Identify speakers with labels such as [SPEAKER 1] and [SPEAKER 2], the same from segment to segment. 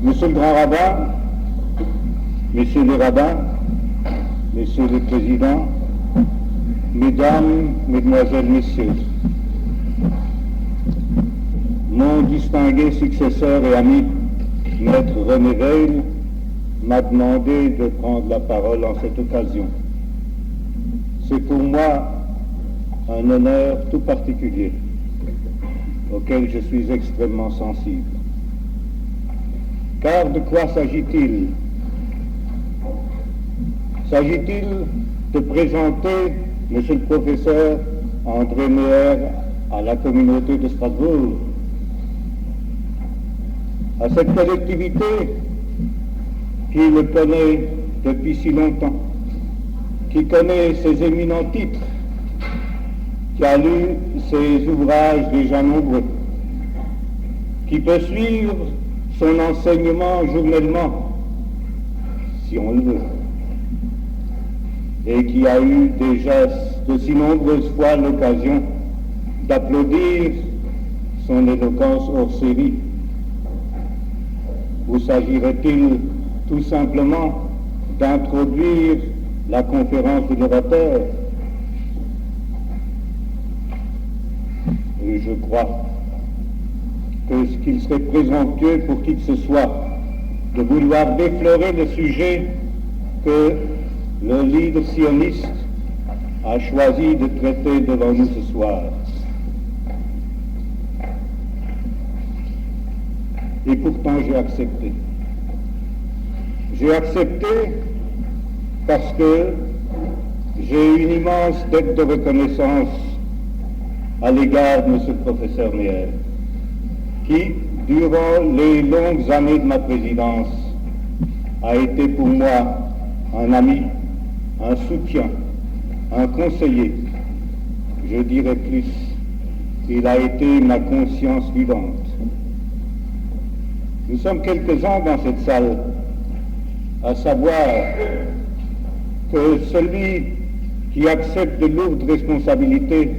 [SPEAKER 1] Monsieur le grand rabbin, messieurs les rabbins, messieurs les présidents, mesdames, mesdemoiselles, messieurs, mon distingué successeur et ami, maître René Veil, m'a demandé de prendre la parole en cette occasion. C'est pour moi un honneur tout particulier, auquel je suis extrêmement sensible. Car de quoi s'agit-il? S'agit-il de présenter, monsieur le professeur André Meyer, à la communauté de Strasbourg, à cette collectivité qui le connaît depuis si longtemps, qui connaît ses éminents titres, qui a lu ses ouvrages déjà nombreux, qui peut suivre son enseignement journellement, si on le veut, et qui a eu déjà de si nombreuses fois l'occasion d'applaudir son éloquence hors série. Ou s'agirait-il tout simplement d'introduire la conférence de l'orateur? Et je crois qu'il serait présomptueux pour qui que ce soit de vouloir déflorer le sujet que le leader sioniste a choisi de traiter devant nous ce soir. Et pourtant j'ai accepté. J'ai accepté parce que j'ai une immense dette de reconnaissance à l'égard de M. le professeur Meyer, qui, durant les longues années de ma présidence, a été pour moi un ami, un soutien, un conseiller. Je dirais plus, il a été ma conscience vivante. Nous sommes quelques-uns dans cette salle à savoir que celui qui accepte de lourdes responsabilités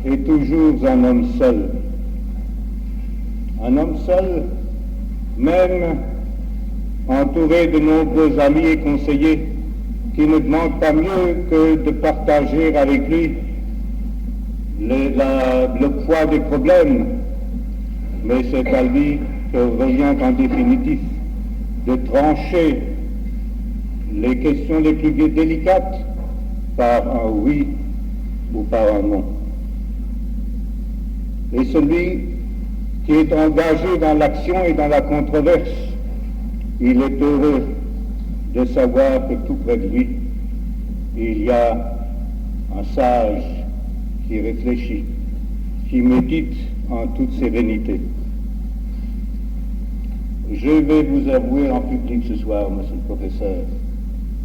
[SPEAKER 1] est toujours un homme seul. Un homme seul, même entouré de nombreux amis et conseillers qui ne demandent pas mieux que de partager avec lui le poids des problèmes, mais c'est à lui que revient en définitive de trancher les questions les plus délicates par un oui ou par un non. Et celui qui est engagé dans l'action et dans la controverse, il est heureux de savoir que tout près de lui, il y a un sage qui réfléchit, qui médite en toute sérénité. Je vais vous avouer en public ce soir, monsieur le professeur,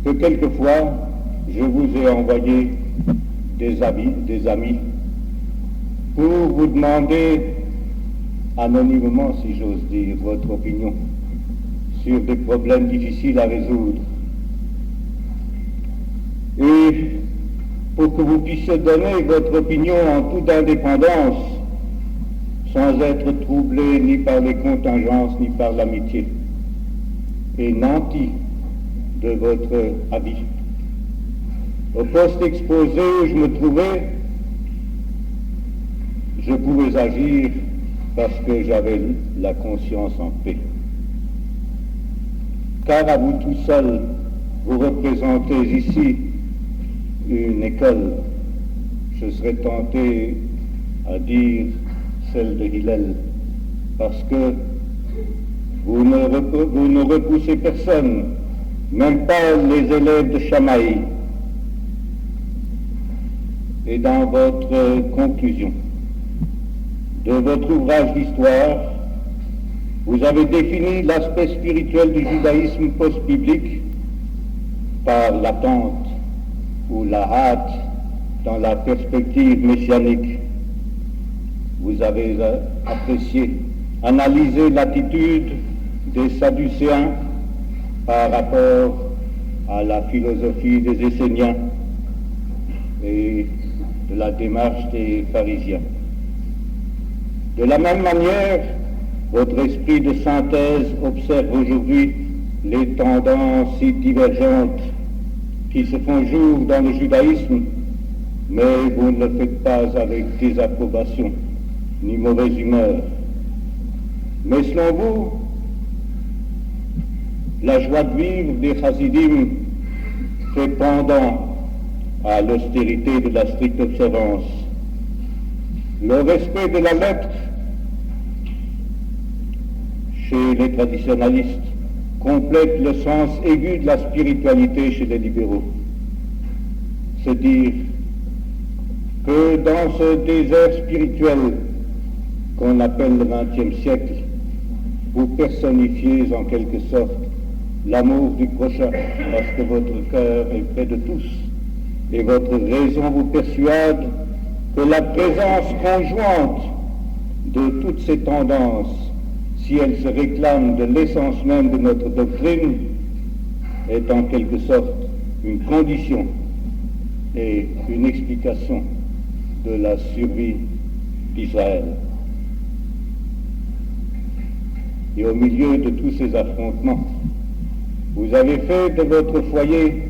[SPEAKER 1] que quelquefois, je vous ai envoyé des amis, pour vous demander, anonymement si j'ose dire, votre opinion sur des problèmes difficiles à résoudre. Et pour que vous puissiez donner votre opinion en toute indépendance, sans être troublé ni par les contingences, ni par l'amitié, et nanti de votre avis. Au poste exposé où je me trouvais, je pouvais agir parce que j'avais la conscience en paix. Car à vous tout seul, vous représentez ici une école, je serais tenté à dire celle de Hillel, parce que vous ne repoussez personne, même pas les élèves de Shammai. Et dans votre conclusion de votre ouvrage d'histoire, vous avez défini l'aspect spirituel du judaïsme post-biblique par l'attente ou la hâte dans la perspective messianique. Vous avez apprécié, analysé l'attitude des Sadducéens par rapport à la philosophie des Esséniens et de la démarche des pharisiens. De la même manière, votre esprit de synthèse observe aujourd'hui les tendances si divergentes qui se font jour dans le judaïsme, mais vous ne le faites pas avec désapprobation ni mauvaise humeur. Mais selon vous, la joie de vivre des chassidim fait pendant à l'austérité de la stricte observance. Le respect de la lettre chez les traditionalistes complète le sens aigu de la spiritualité chez les libéraux. Se dire que dans ce désert spirituel qu'on appelle le XXe siècle, vous personnifiez en quelque sorte l'amour du prochain, parce que votre cœur est près de tous, et votre raison vous persuade que la présence conjointe de toutes ces tendances, si elles se réclament de l'essence même de notre doctrine, est en quelque sorte une condition et une explication de la survie d'Israël. Et au milieu de tous ces affrontements, vous avez fait de votre foyer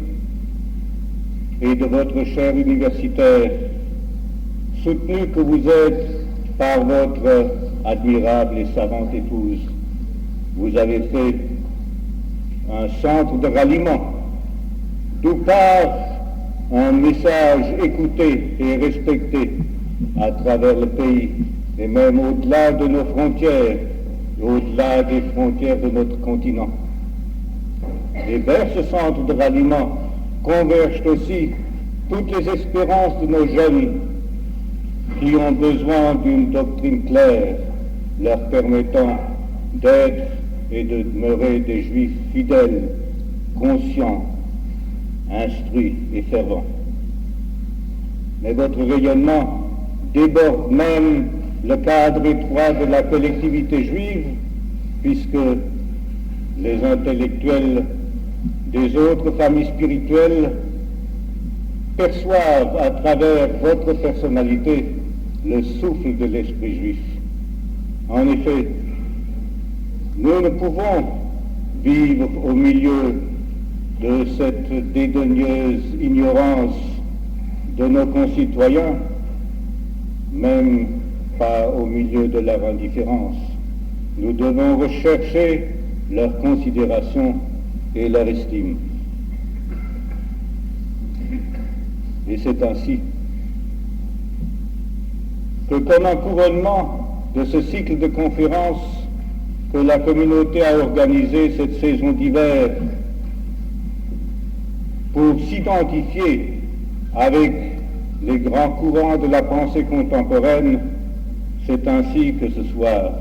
[SPEAKER 1] et de votre chaire universitaire, soutenu que vous êtes par votre admirable et savante épouse, vous avez fait un centre de ralliement, d'où part un message écouté et respecté à travers le pays, et même au-delà de nos frontières, au-delà des frontières de notre continent. Et vers ce centre de ralliement convergent aussi toutes les espérances de nos jeunes qui ont besoin d'une doctrine claire, leur permettant d'être et de demeurer des juifs fidèles, conscients, instruits et fervents. Mais votre rayonnement déborde même le cadre étroit de la collectivité juive, puisque les intellectuels des autres familles spirituelles perçoivent à travers votre personnalité le souffle de l'esprit juif. En effet, nous ne pouvons vivre au milieu de cette dédaigneuse ignorance de nos concitoyens, même pas au milieu de leur indifférence. Nous devons rechercher leur considération et leur estime. Et c'est ainsi que, comme un couronnement de ce cycle de conférences que la communauté a organisé cette saison d'hiver pour s'identifier avec les grands courants de la pensée contemporaine, c'est ainsi que ce soir,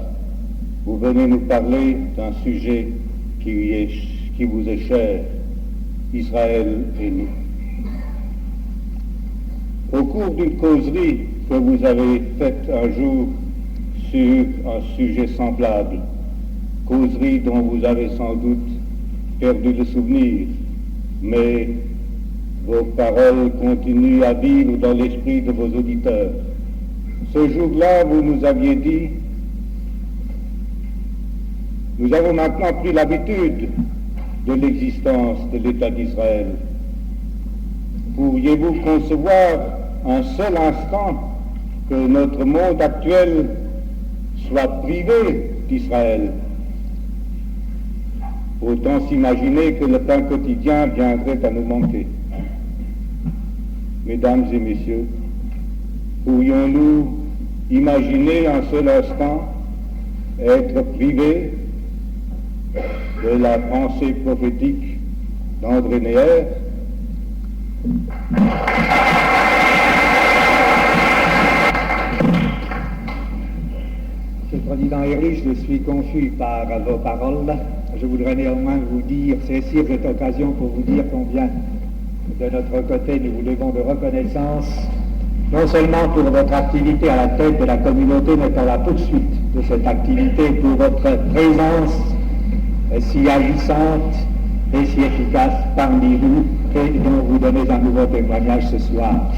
[SPEAKER 1] vous venez nous parler d'un sujet qui vous est cher, Israël et nous. Au cours d'une causerie que vous avez faite un jour sur un sujet semblable, causerie dont vous avez sans doute perdu le souvenir, mais vos paroles continuent à vivre dans l'esprit de vos auditeurs. Ce jour-là, vous nous aviez dit: nous avons maintenant pris l'habitude de l'existence de l'État d'Israël. Pourriez-vous concevoir un seul instant que notre monde actuel soit privé d'Israël? Autant s'imaginer que le pain quotidien viendrait à nous manquer. Mesdames et messieurs, pourrions-nous imaginer un seul instant être privés de la pensée prophétique d'André Neher?
[SPEAKER 2] Monsieur le Président Erlich, je suis confus par vos paroles. Je voudrais néanmoins vous dire, saisir cette occasion pour vous dire combien, de notre côté, nous vous devons de reconnaissance, non seulement pour votre activité à la tête de la communauté, mais pour la poursuite de cette activité, pour votre présence si agissante et si efficace parmi nous, et dont vous donnez un nouveau témoignage ce soir.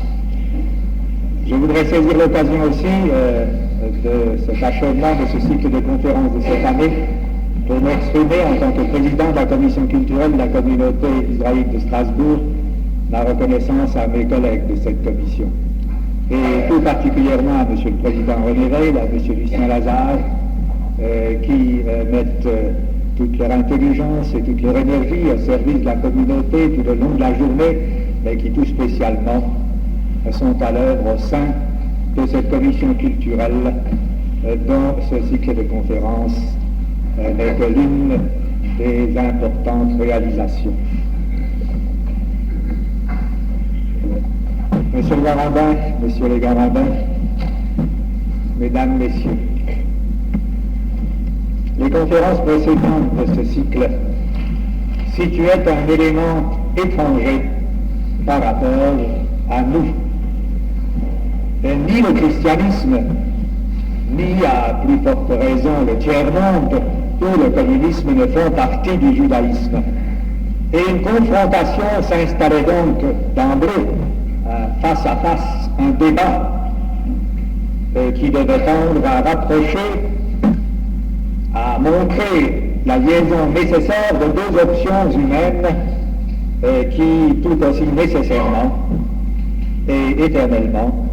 [SPEAKER 2] Je voudrais saisir l'occasion aussi de cet achèvement de ce cycle de conférences de cette année pour m'exprimer en tant que président de la commission culturelle de la communauté israélite de Strasbourg ma reconnaissance à mes collègues de cette commission. Et tout particulièrement à M. le Président René Veil, à M. Lucien Lazare, qui mettent toute leur intelligence et toute leur énergie au service de la communauté tout le long de la journée, mais qui tout spécialement sont à l'œuvre au sein de cette commission culturelle dont ce cycle de conférences n'est que l'une des importantes réalisations. Monsieur le Garandin, Messieurs les Garandins, Mesdames, Messieurs, les conférences précédentes de ce cycle situaient un élément étranger par rapport à nous. Et ni le christianisme, ni à plus forte raison le tiers-monde ou le communisme ne font partie du judaïsme. Et une confrontation s'installait donc d'emblée, face à face, un débat qui devait tendre à rapprocher, à montrer la liaison nécessaire de deux options humaines qui, tout aussi nécessairement et éternellement,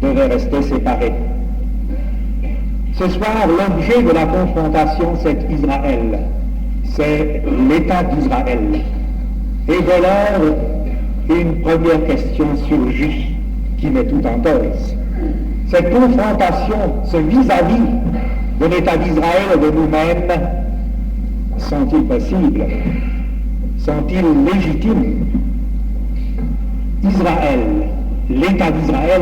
[SPEAKER 2] devaient rester séparées. Ce soir, l'objet de la confrontation, c'est Israël, c'est l'État d'Israël. Et dès lors, une première question surgit qui met tout en cause. Cette confrontation, ce vis-à-vis de l'État d'Israël et de nous-mêmes, sont-ils possibles? Sont-ils légitimes? Israël, l'État d'Israël,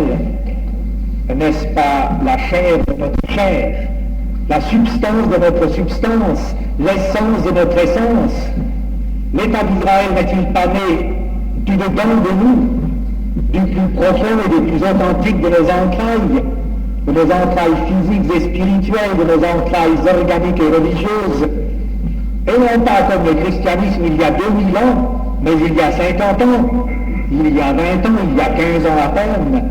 [SPEAKER 2] n'est-ce pas la chair de notre chair, la substance de notre substance, l'essence de notre essence? L'État d'Israël n'est-il pas né du dedans de nous, du plus profond et du plus authentique de nos entrailles physiques et spirituelles, de nos entrailles organiques et religieuses, et non pas comme le christianisme il y a 2000 ans, mais il y a 50 ans, il y a 20 ans, il y a 15 ans à peine.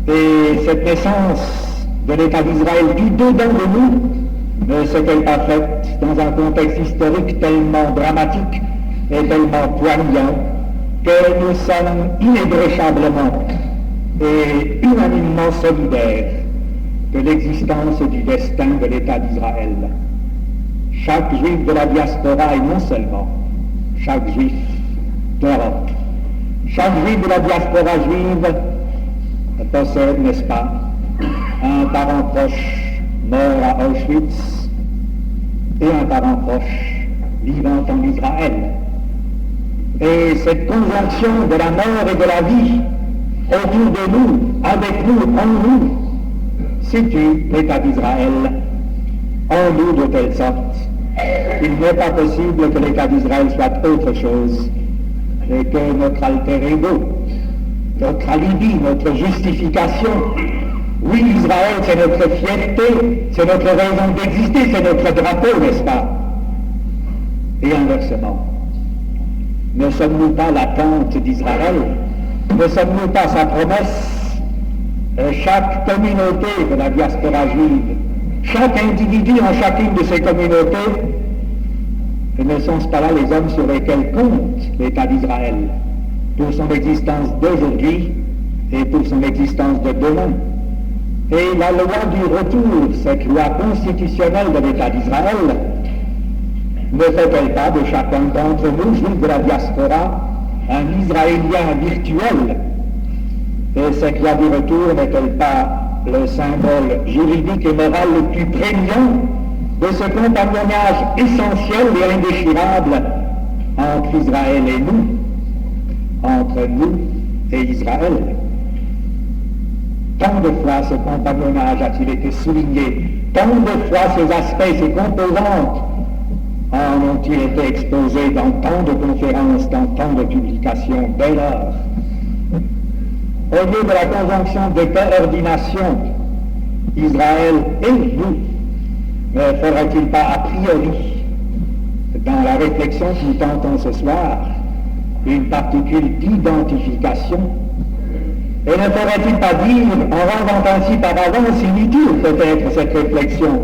[SPEAKER 2] Et cette naissance de l'État d'Israël du dedans de nous ne s'est-elle pas faite dans un contexte historique tellement dramatique et tellement poignant que nous sommes inébréchablement et unanimement solidaires de l'existence et du destin de l'État d'Israël. Chaque juif de la diaspora, et non seulement chaque juif d'Europe, chaque juif de la diaspora juive possède, n'est-ce pas, un parent proche mort à Auschwitz et un parent proche vivant en Israël. Et cette conjonction de la mort et de la vie autour de nous, avec nous, en nous, situe l'État d'Israël en nous de telle sorte qu'il n'est pas possible que l'État d'Israël soit autre chose que notre alter ego, notre alibi, notre justification. Oui, Israël, c'est notre fierté, c'est notre raison d'exister, c'est notre drapeau, n'est-ce pas? Et inversement, ne sommes-nous pas l'attente d'Israël? Ne sommes-nous pas sa promesse? Chaque communauté de la diaspora juive, chaque individu en chacune de ces communautés, ne sont-ce pas là les hommes sur lesquels compte l'État d'Israël pour son existence d'aujourd'hui et pour son existence de demain? Et la loi du retour, cette loi constitutionnelle de l'État d'Israël, ne fait-elle pas de chacun d'entre nous, juifs de la diaspora, un Israélien virtuel? Et cette loi du retour n'est-elle pas le symbole juridique et moral le plus prégnant de ce compagnonnage essentiel et indéchirable entre Israël et nous, entre nous et Israël? Tant de fois ce compagnonnage a-t-il été souligné, tant de fois ces aspects, ces composantes en ont-ils été exposés dans tant de conférences, dans tant de publications. Dès lors, au lieu de la conjonction de coordination, Israël et nous, ne faudrait-il pas a priori, dans la réflexion que nous tentons ce soir, une particule d'identification? Et ne faudrait-il pas dire, en rendant ainsi par avance inutile peut-être cette réflexion,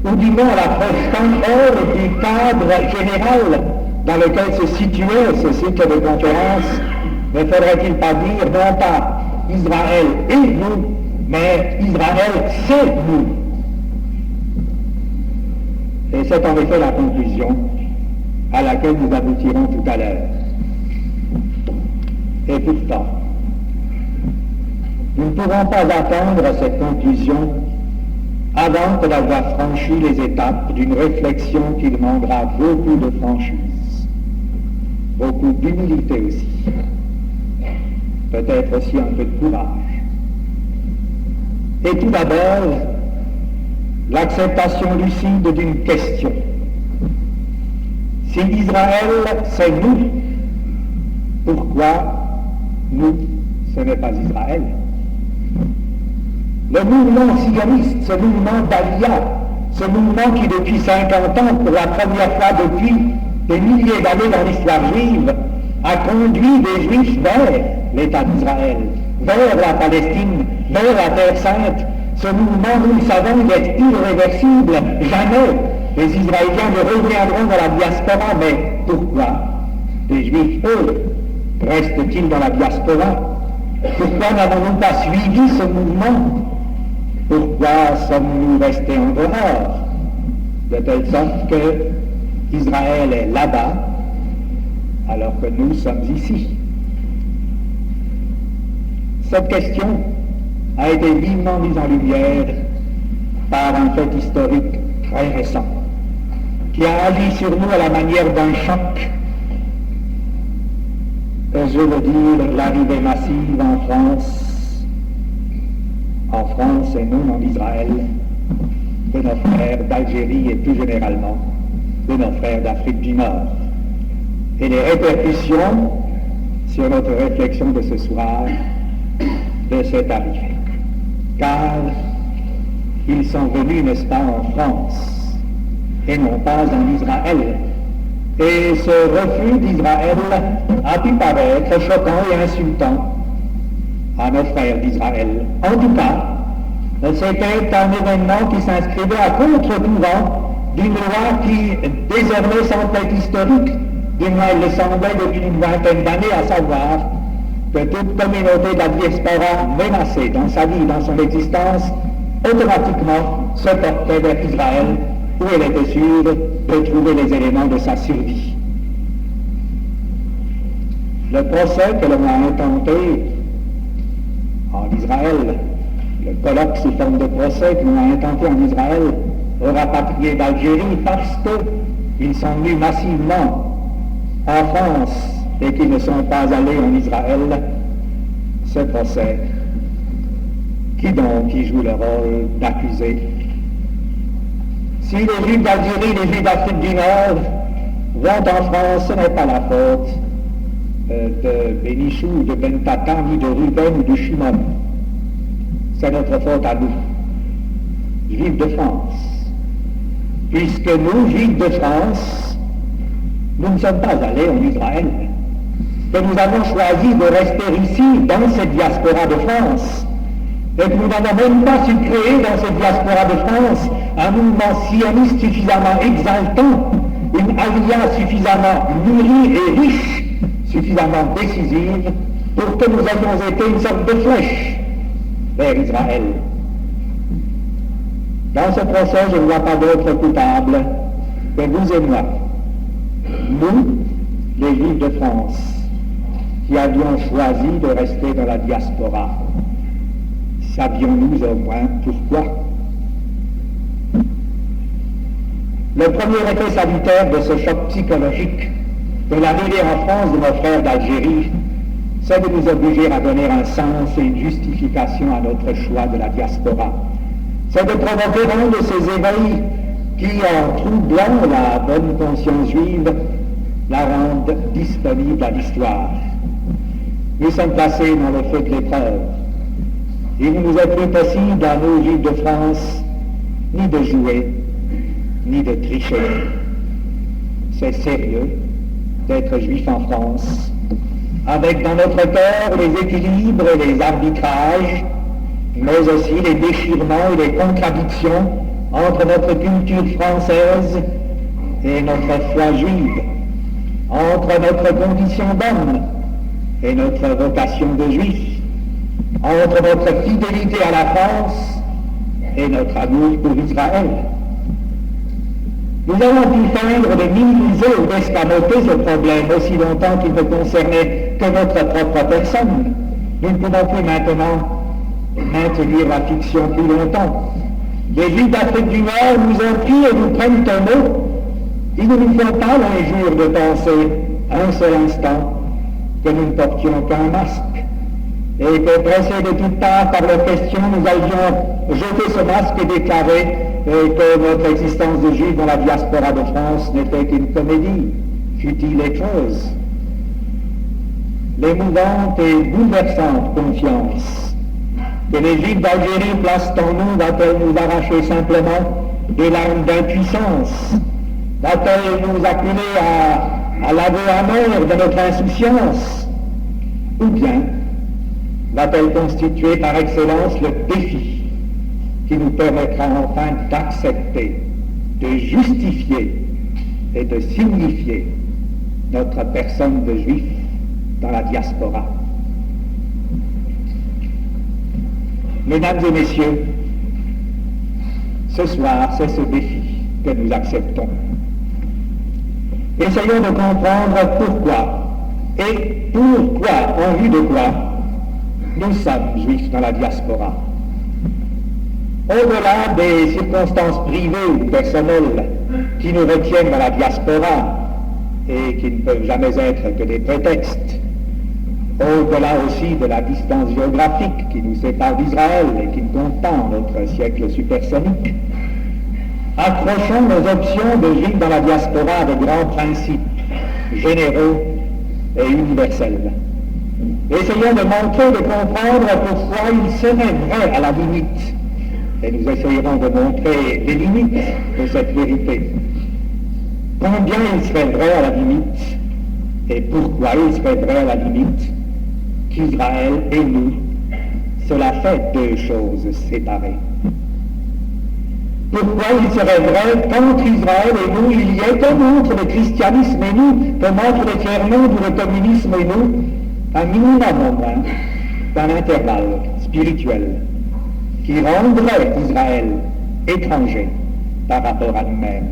[SPEAKER 2] ou du moins la projetant hors du cadre général dans lequel se situait ce cycle de conférences, ne faudrait-il pas dire non pas Israël et nous, mais Israël c'est nous. Et c'est en effet la conclusion à laquelle nous aboutirons tout à l'heure. Et pourtant, nous ne pourrons pas attendre cette conclusion avant que d'avoir franchi les étapes d'une réflexion qui demandera beaucoup de franchise, beaucoup d'humilité aussi, peut-être aussi un peu de courage. Et tout d'abord, l'acceptation lucide d'une question. Si Israël, c'est nous, pourquoi nous, ce n'est pas Israël? Le mouvement sioniste, ce mouvement d'Aliyah, ce mouvement qui depuis 50 ans, pour la première fois depuis des milliers d'années dans l'histoire juive, a conduit des Juifs vers l'État d'Israël, vers la Palestine, vers la Terre Sainte. Ce mouvement, nous le savons, est irréversible. Jamais les Israéliens ne reviendront dans la diaspora. Mais pourquoi les Juifs, eux, restent-ils dans la diaspora? Pourquoi n'avons-nous pas suivi ce mouvement? Pourquoi sommes-nous restés en dehors? De telle sorte que Israël est là-bas, alors que nous sommes ici. Cette question a été vivement mise en lumière par un fait historique très récent, qui a agi sur nous à la manière d'un choc. Je veux dire l'arrivée massive en France et non en Israël, de nos frères d'Algérie et plus généralement de nos frères d'Afrique du Nord, et les répercussions sur notre réflexion de ce soir de cette arrivée. Car ils sont venus, n'est-ce pas, en France, et non pas en Israël. Et ce refus d'Israël a pu paraître choquant et insultant à nos frères d'Israël. En tout cas, c'était un événement qui s'inscrivait à contre-courant d'une loi qui désormais semble être historique, du moins elle le semblait depuis une vingtaine d'années, à savoir que toute communauté de la diaspora menacée dans sa vie, dans son existence, automatiquement se portait vers Israël, où elle était sûre de trouver les éléments de sa survie. Le procès que l'on a intenté en Israël, le colloque sous forme de procès que l'on a intenté en Israël aux rapatriés d'Algérie, parce qu'ils sont venus massivement en France et qu'ils ne sont pas allés en Israël, ce procès, qui joue le rôle d'accusé. Si les Juifs d'Algérie, les Juifs d'Afrique du Nord vont en France, ce n'est pas la faute de Bénichou, de Ben Tata, ni de Ruben ou de Shimon. C'est notre faute à nous, Juifs de France. Puisque nous, Juifs de France, nous ne sommes pas allés en Israël, que nous avons choisi de rester ici, dans cette diaspora de France, et que nous n'avons même pas su créer dans cette diaspora de France un mouvement sioniste suffisamment exaltant, une aliyah suffisamment mûrie et riche, suffisamment décisive, pour que nous ayons été une sorte de flèche vers Israël. Dans ce procès, je ne vois pas d'autre coupable que vous et moi. Nous, les Juifs de France, qui avions choisi de rester dans la diaspora, savions-nous au moins pourquoi? Le premier effet salutaire de ce choc psychologique de l'arrivée en France de nos frères d'Algérie, c'est de nous obliger à donner un sens et une justification à notre choix de la diaspora. C'est de provoquer un de ces éveils qui, en troublant la bonne conscience juive, la rendent disponible à l'histoire. Nous sommes placés dans le feu de l'épreuve. Il ne nous est plus possible, à nos Juifs de France, ni de jouer, ni de tricher. C'est sérieux d'être juif en France, avec dans notre cœur les équilibres et les arbitrages, mais aussi les déchirements et les contradictions entre notre culture française et notre foi juive, entre notre condition d'homme et notre vocation de juif, entre notre fidélité à la France et notre amour pour Israël. Nous avons pu feindre de minimiser ou d'escamoter ce problème aussi longtemps qu'il ne concernait que notre propre personne. Nous ne pouvons plus maintenant maintenir la fiction plus longtemps. Les Juifs d'Afrique du Nord nous ont pris et nous prennent un mot. Il ne nous faut pas l'injure de penser un seul instant que nous ne portions qu'un masque et que, pressés de toutes parts par leurs questions, nous allions jeter ce masque et déclarer que notre existence de Juifs dans la diaspora de France n'était qu'une comédie, futile et creuse. L'émouvante et bouleversante confiance que les Juifs d'Algérie placent en nous va-t-elle nous arracher simplement des larmes d'impuissance? Va-t-elle nous acculer à l'aveu amer de notre insouciance? Ou bien va-t-elle constituer par excellence le défi qui nous permettra enfin d'accepter, de justifier et de signifier notre personne de juif dans la diaspora? Mesdames et messieurs, ce soir, c'est ce défi que nous acceptons. Essayons de comprendre pourquoi et pourquoi, en vue de quoi, nous sommes juifs dans la diaspora. Au-delà des circonstances privées ou personnelles qui nous retiennent dans la diaspora et qui ne peuvent jamais être que des prétextes, au-delà aussi de la distance géographique qui nous sépare d'Israël et qui ne compte pas en notre siècle supersonique, accrochons nos options de juifs dans la diaspora à de grands principes généraux et universels. Essayons de montrer, de comprendre pourquoi il serait vrai à la limite, et nous essayerons de montrer les limites de cette vérité. Combien il serait vrai à la limite, et pourquoi il serait vrai à la limite, qu'Israël et nous, cela fait deux choses séparées. Pourquoi il serait vrai qu'entre Israël et nous, il y ait comme entre le christianisme et nous, comme entre le tiers-monde ou le communisme et nous, un minimum au moins d'un intervalle spirituel qui rendrait Israël étranger par rapport à nous-mêmes,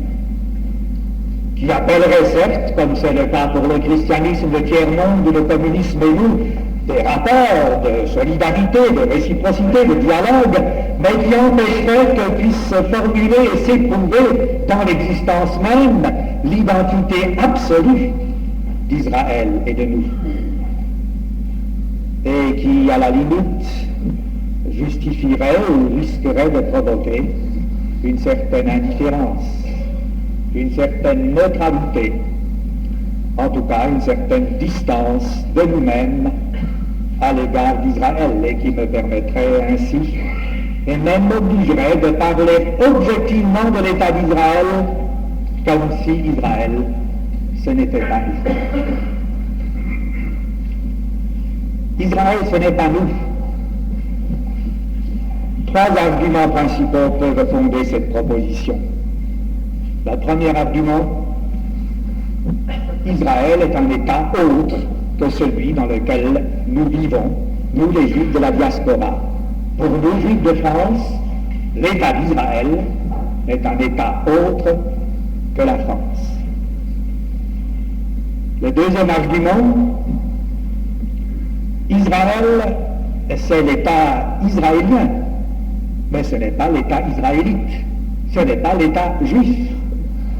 [SPEAKER 2] qui appellerait certes, comme c'est le cas pour le christianisme, le tiers-monde ou le communisme et nous, des rapports de solidarité, de réciprocité, de dialogue, mais qui empêcherait que puisse se formuler et s'éprouver dans l'existence même l'identité absolue d'Israël et de nous, et qui, à la limite, justifierait ou risquerait de provoquer une certaine indifférence, une certaine neutralité, en tout cas une certaine distance de nous-mêmes à l'égard d'Israël, et qui me permettrait ainsi, et même m'obligerait de parler objectivement de l'État d'Israël comme si Israël, ce n'était pas nous. Israël, ce n'est pas nous. Trois arguments principaux peuvent fonder cette proposition. Le premier argument, Israël est un État autre que celui dans lequel nous vivons, nous les Juifs de la diaspora. Pour nous, Juifs de France, l'État d'Israël est un État autre que la France. Le deuxième argument, Israël, c'est l'État israélien, mais ce n'est pas l'État israélite, ce n'est pas l'État juif.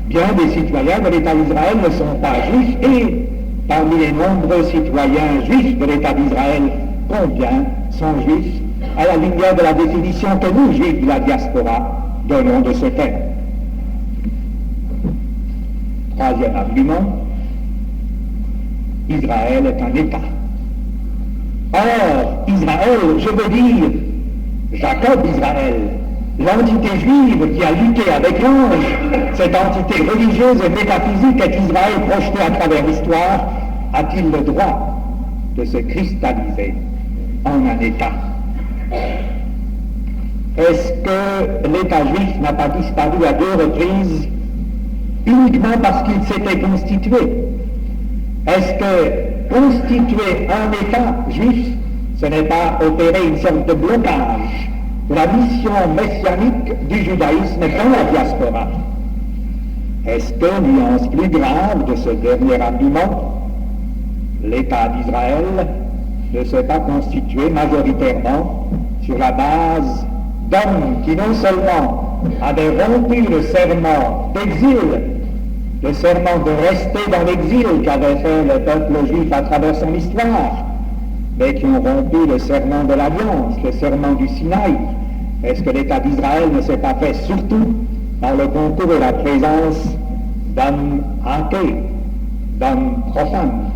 [SPEAKER 2] Bien des citoyens de l'État d'Israël ne sont pas juifs, et parmi les nombreux citoyens juifs de l'État d'Israël, combien sont juifs à la lumière de la définition que nous, Juifs de la diaspora, donnons de ce terme. Troisième argument, Israël est un État. Or, Israël, je veux dire, Jacob Israël, l'entité juive qui a lutté avec l'ange, cette entité religieuse et métaphysique est Israël projeté à travers l'histoire, a-t-il le droit de se cristalliser en un État. Est-ce que l'État juif n'a pas disparu à 2 reprises uniquement parce qu'il s'était constitué? Est-ce que constituer un État juif, ce n'est pas opérer une sorte de blocage de la mission messianique du judaïsme dans la diaspora? Est-ce que, nuance plus grave de ce dernier argument, l'État d'Israël ne s'est pas constitué majoritairement sur la base d'hommes qui non seulement avaient rompu le serment d'exil, le serment de rester dans l'exil qu'avait fait le peuple juif à travers son histoire, mais qui ont rompu le serment de l'Alliance, le serment du Sinaï? Est-ce que l'État d'Israël ne s'est pas fait surtout par le concours et la présence d'hommes athées, d'hommes profanes?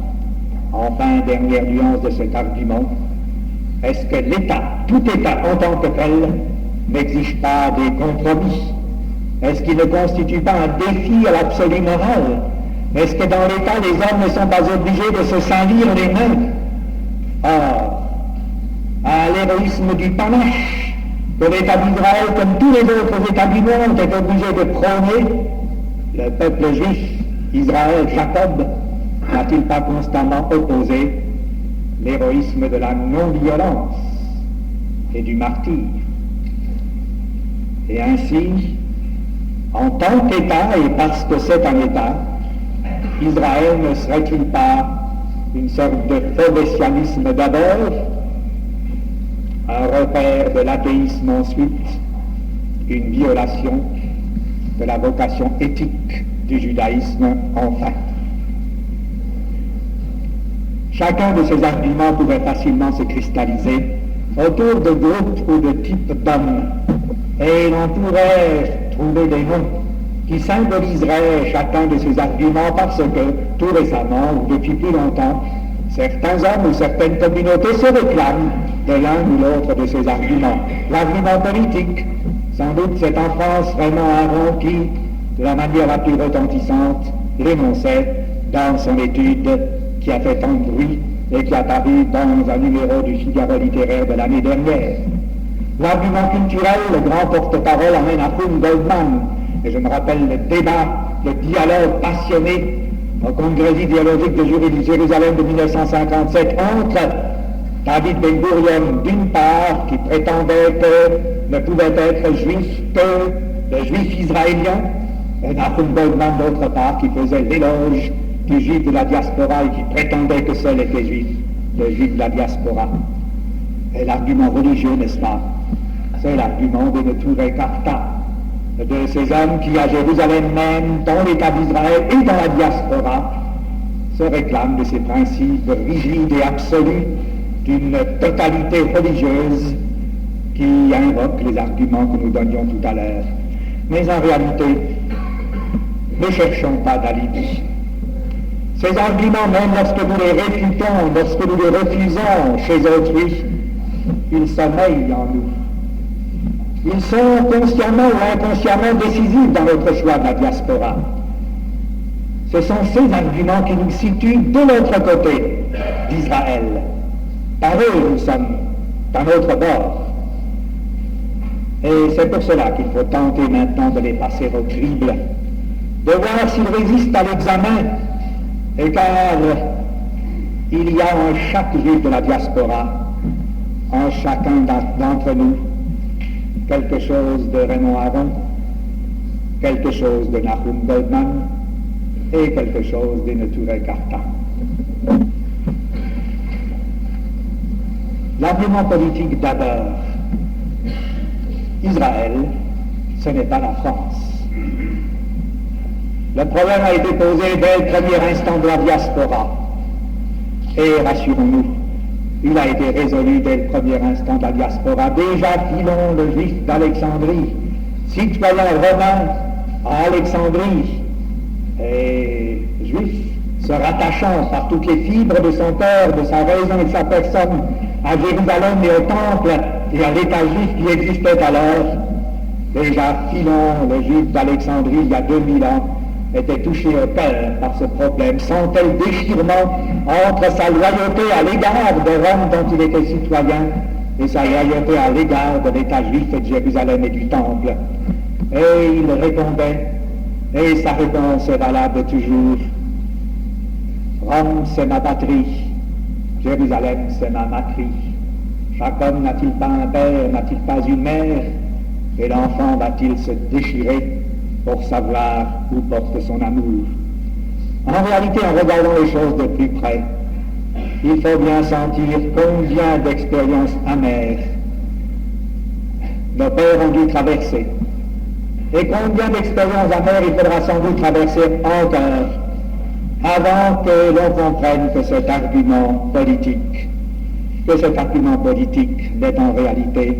[SPEAKER 2] Enfin, dernière nuance de cet argument, est-ce que l'État, tout État en tant que tel, n'exige pas des compromis? Est-ce qu'il ne constitue pas un défi à l'absolu moral? Est-ce que dans l'État, les hommes ne sont pas obligés de se salir les mains? Or, à l'héroïsme du panache que l'État d'Israël, comme tous les autres États du monde, est obligé de prôner, le peuple juif, Israël, Jacob, n'a-t-il pas constamment opposé l'héroïsme de la non-violence et du martyre? Et ainsi, en tant qu'État, et parce que c'est un État, Israël ne serait-il pas une sorte de faux messianisme d'abord, un repère de l'athéisme ensuite, une violation de la vocation éthique du judaïsme enfin? Chacun de ces arguments pourrait facilement se cristalliser autour de groupes ou de types d'hommes, et l'on pourrait trouver des noms qui symboliseraient chacun de ces arguments parce que, tout récemment, ou depuis plus longtemps, certains hommes ou certaines communautés se réclament de l'un ou l'autre de ces arguments. L'argument politique, sans doute c'est en France Raymond Aron qui, de la manière la plus retentissante, l'énonçait dans son étude qui a fait tant de bruit et qui a paru dans un numéro du Figaro littéraire de l'année dernière. L'argument culturel, le grand porte-parole amène à Goldman, et je me rappelle le débat, le dialogue passionné au congrès idéologique de Jérusalem de 1957 entre David Ben Gurion d'une part, qui prétendait que ne pouvait être juif que le juif israélien, et Nahum Goldman d'autre part, qui faisait l'éloge du juif de la diaspora et qui prétendait que seul était juif, le juif de la diaspora. Et l'argument religieux, n'est-ce pas? C'est l'argument de Neturei Karta, de ces hommes qui, à Jérusalem même, dans l'État d'Israël et dans la diaspora, se réclament de ces principes rigides et absolus d'une totalité religieuse qui invoque les arguments que nous donnions tout à l'heure. Mais en réalité, ne cherchons pas d'alibi. Ces arguments, même lorsque nous les réfutons, lorsque nous les refusons chez autrui, ils sommeillent en nous. Ils sont consciemment ou inconsciemment décisifs dans notre choix de la diaspora. Ce sont ces arguments qui nous situent de l'autre côté d'Israël. Par eux, nous sommes à notre bord. Et c'est pour cela qu'il faut tenter maintenant de les passer au crible, de voir s'ils résistent à l'examen, et car il y a en chaque juif de la diaspora, en chacun d'entre nous, quelque chose de Raymond Aron, quelque chose de Nahum Goldman et quelque chose de Neturei Karta. L'argument politique d'abord. Israël, ce n'est pas la France. Le problème a été posé dès le premier instant de la diaspora. Et rassurons-nous, il a été résolu dès le premier instant de la diaspora. Déjà Philon, le juif d'Alexandrie, citoyen romain à Alexandrie, et juif, se rattachant par toutes les fibres de son cœur, de sa raison et de sa personne à Jérusalem et au temple et à l'État juif qui existait alors. Déjà Philon, le juif d'Alexandrie, il y a 2000 ans, était touchée au cœur par ce problème, sentait le déchirement entre sa loyauté à l'égard de Rome dont il était citoyen et sa loyauté à l'égard de l'État juif de Jérusalem et du Temple. Et il répondait, et sa réponse est valable toujours: Rome, c'est ma patrie, Jérusalem, c'est ma matrie. Chaque homme n'a-t-il pas un père, n'a-t-il pas une mère? Et l'enfant va-t-il se déchirer pour savoir où porte son amour? En réalité, en regardant les choses de plus près, il faut bien sentir combien d'expériences amères nos pères ont dû traverser, et combien d'expériences amères il faudra sans doute traverser encore avant que l'on comprenne que cet argument politique n'est en réalité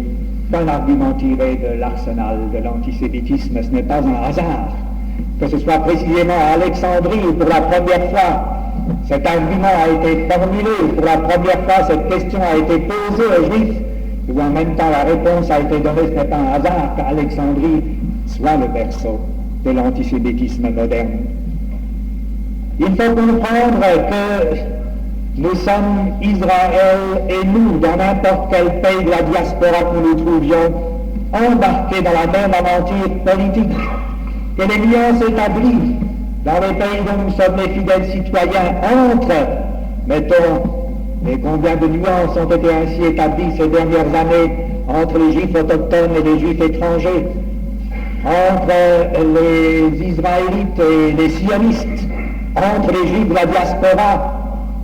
[SPEAKER 2] qu'un argument tiré de l'arsenal de l'antisémitisme. Ce n'est pas un hasard que ce soit précisément à Alexandrie où pour la première fois cet argument a été formulé, où pour la première fois cette question a été posée aux Juifs, et où en même temps la réponse a été donnée. Ce n'est pas un hasard qu'Alexandrie soit le berceau de l'antisémitisme moderne. Il faut comprendre que nous sommes Israël et nous, dans n'importe quel pays de la diaspora que nous nous trouvions, embarqués dans la même aventure politique, que les nuances établies dans les pays dont nous sommes les fidèles citoyens entre, mettons, et combien de nuances ont été ainsi établies ces dernières années entre les Juifs autochtones et les Juifs étrangers, entre les Israélites et les sionistes, entre les Juifs de la diaspora,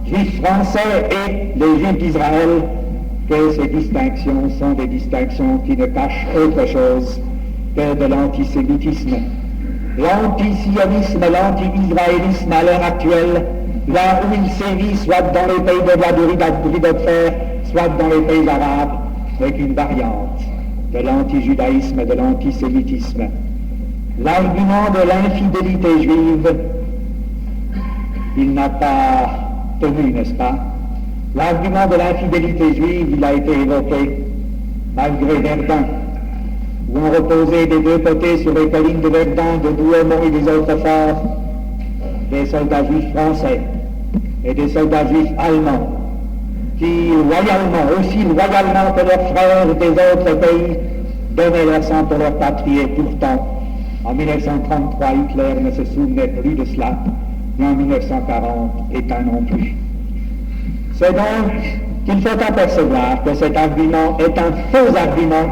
[SPEAKER 2] Juifs français et les Juifs d'Israël, que ces distinctions sont des distinctions qui ne cachent autre chose que de l'antisémitisme. L'antisionisme, l'anti-israélisme à l'heure actuelle, là où il sévit, soit dans les pays de Vladimir de fer, soit dans les pays arabes, avec une variante de l'anti-judaïsme, de l'antisémitisme. L'argument de l'infidélité juive, il n'a pas tenu, n'est-ce pas? L'argument de l'infidélité juive, il a été évoqué malgré Verdun, où on reposait des deux côtés sur les collines de Verdun, de Douaumont et des autres forts, des soldats juifs français et des soldats juifs allemands, qui aussi loyalement que leurs frères des autres pays, donnaient leur sang pour leur patrie. Et pourtant, en 1933, Hitler ne se souvenait plus de cela, mais en 1940, État non plus. C'est donc qu'il faut apercevoir que cet argument est un faux argument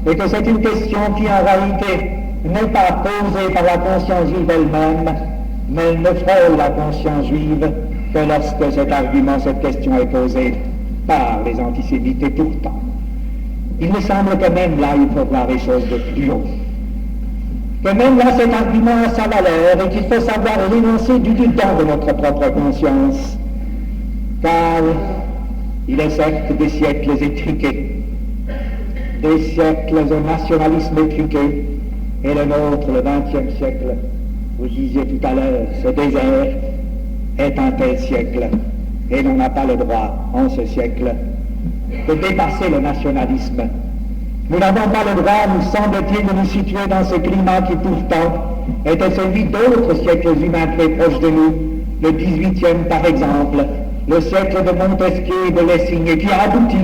[SPEAKER 2] et que c'est une question qui en réalité n'est pas posée par la conscience juive elle-même, mais elle ne frôle la conscience juive que lorsque cet argument, cette question est posée par les antisémites. Et pourtant, il me semble que même là, il faut voir les choses de plus haut. Que même là, cet argument a sa valeur et qu'il faut savoir l'énoncer du dedans de notre propre conscience. Car il est certes des siècles étriqués, des siècles au nationalisme étriqué, et le nôtre, le XXe siècle, vous disiez tout à l'heure, ce désert est un tel siècle, et l'on n'a pas le droit, en ce siècle, de dépasser le nationalisme. Nous n'avons pas le droit, nous semble-t-il, de nous situer dans ce climat qui pourtant était celui d'autres siècles humains très proches de nous, le XVIIIe par exemple, le siècle de Montesquieu et de Lessing, et qui a abouti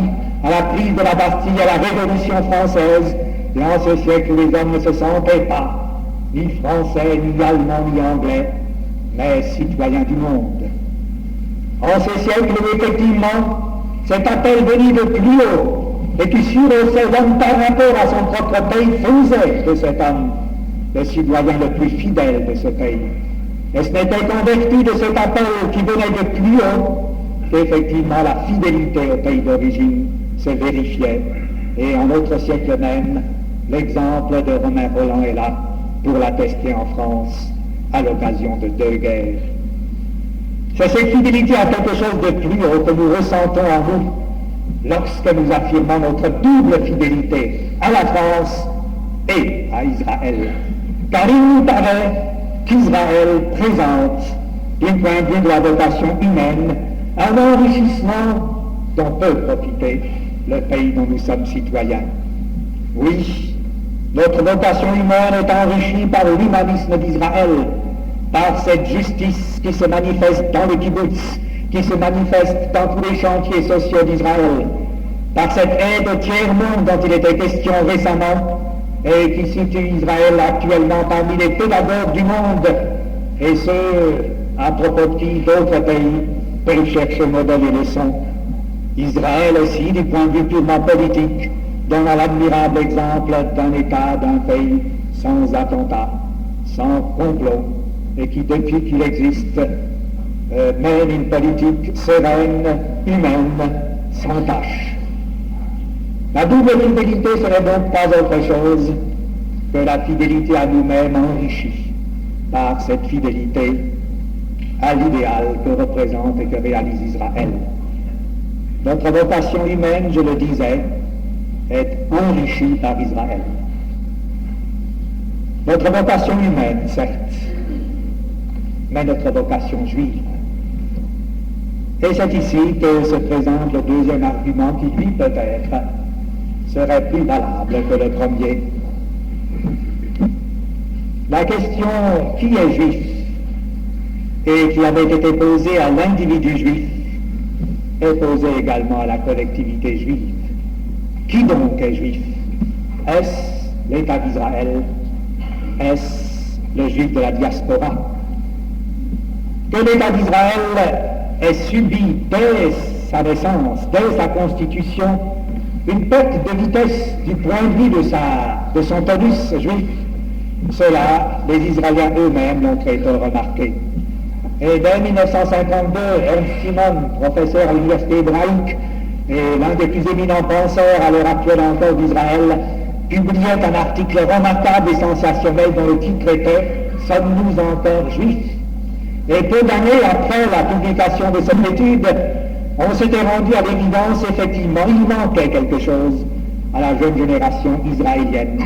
[SPEAKER 2] à la prise de la Bastille, à la Révolution française. Et en ce siècle, les hommes ne se sentaient pas ni français, ni allemands, ni anglais, mais citoyens du monde. En ce siècle où effectivement, cet appel venu de plus haut, et qui surhaussait l'homme par rapport à son propre pays, faisait de cet homme le citoyen le plus fidèle de ce pays. Et ce n'était qu'en vertu de cet appel qui venait de plus haut qu'effectivement la fidélité au pays d'origine se vérifiait. Et en notre siècle même, l'exemple de Romain Rolland est là pour l'attester en France à l'occasion de deux guerres. C'est cette fidélité à quelque chose de plus haut que nous ressentons en nous lorsque nous affirmons notre double fidélité à la France et à Israël. Car il nous paraît qu'Israël présente, d'un point de vue de la vocation humaine, un enrichissement dont peut profiter le pays dont nous sommes citoyens. Oui, notre vocation humaine est enrichie par l'humanisme d'Israël, par cette justice qui se manifeste dans le kibbutz, qui se manifeste dans tous les chantiers sociaux d'Israël, par cette aide au tiers-monde dont il était question récemment, et qui situe Israël actuellement parmi les pédagogues du monde, et ceux à propos de qui d'autres pays peuvent chercher modèle et leçon. Israël aussi, du point de vue purement politique, donne l'admirable exemple d'un État, d'un pays sans attentat, sans complot, et qui, depuis qu'il existe, mène une politique sereine, humaine, sans tâche. La double fidélité, ce n'est donc pas autre chose que la fidélité à nous-mêmes enrichie par cette fidélité à l'idéal que représente et que réalise Israël. Notre vocation humaine, je le disais, est enrichie par Israël. Notre vocation humaine, certes, mais notre vocation juive. Et c'est ici que se présente le deuxième argument qui, lui, peut-être, serait plus valable que le premier. La question « qui est juif ?» et qui avait été posée à l'individu juif est posée également à la collectivité juive. Qui donc est juif? Est-ce l'État d'Israël? Est-ce le juif de la diaspora? Que l'État d'Israël ait subi dès sa naissance, dès sa constitution, une perte de vitesse du point de vue de son tonus juif, cela, les Israéliens eux-mêmes l'ont très tôt remarqué. Et dès 1952, Ernst Simon, professeur à l'université hébraïque et l'un des plus éminents penseurs à l'heure actuelle encore d'Israël, publiait un article remarquable et sensationnel dont le titre était « Sommes-nous encore juifs ?» Et peu d'années après la publication de cette étude, on s'était rendu à l'évidence, effectivement, il manquait quelque chose à la jeune génération israélienne,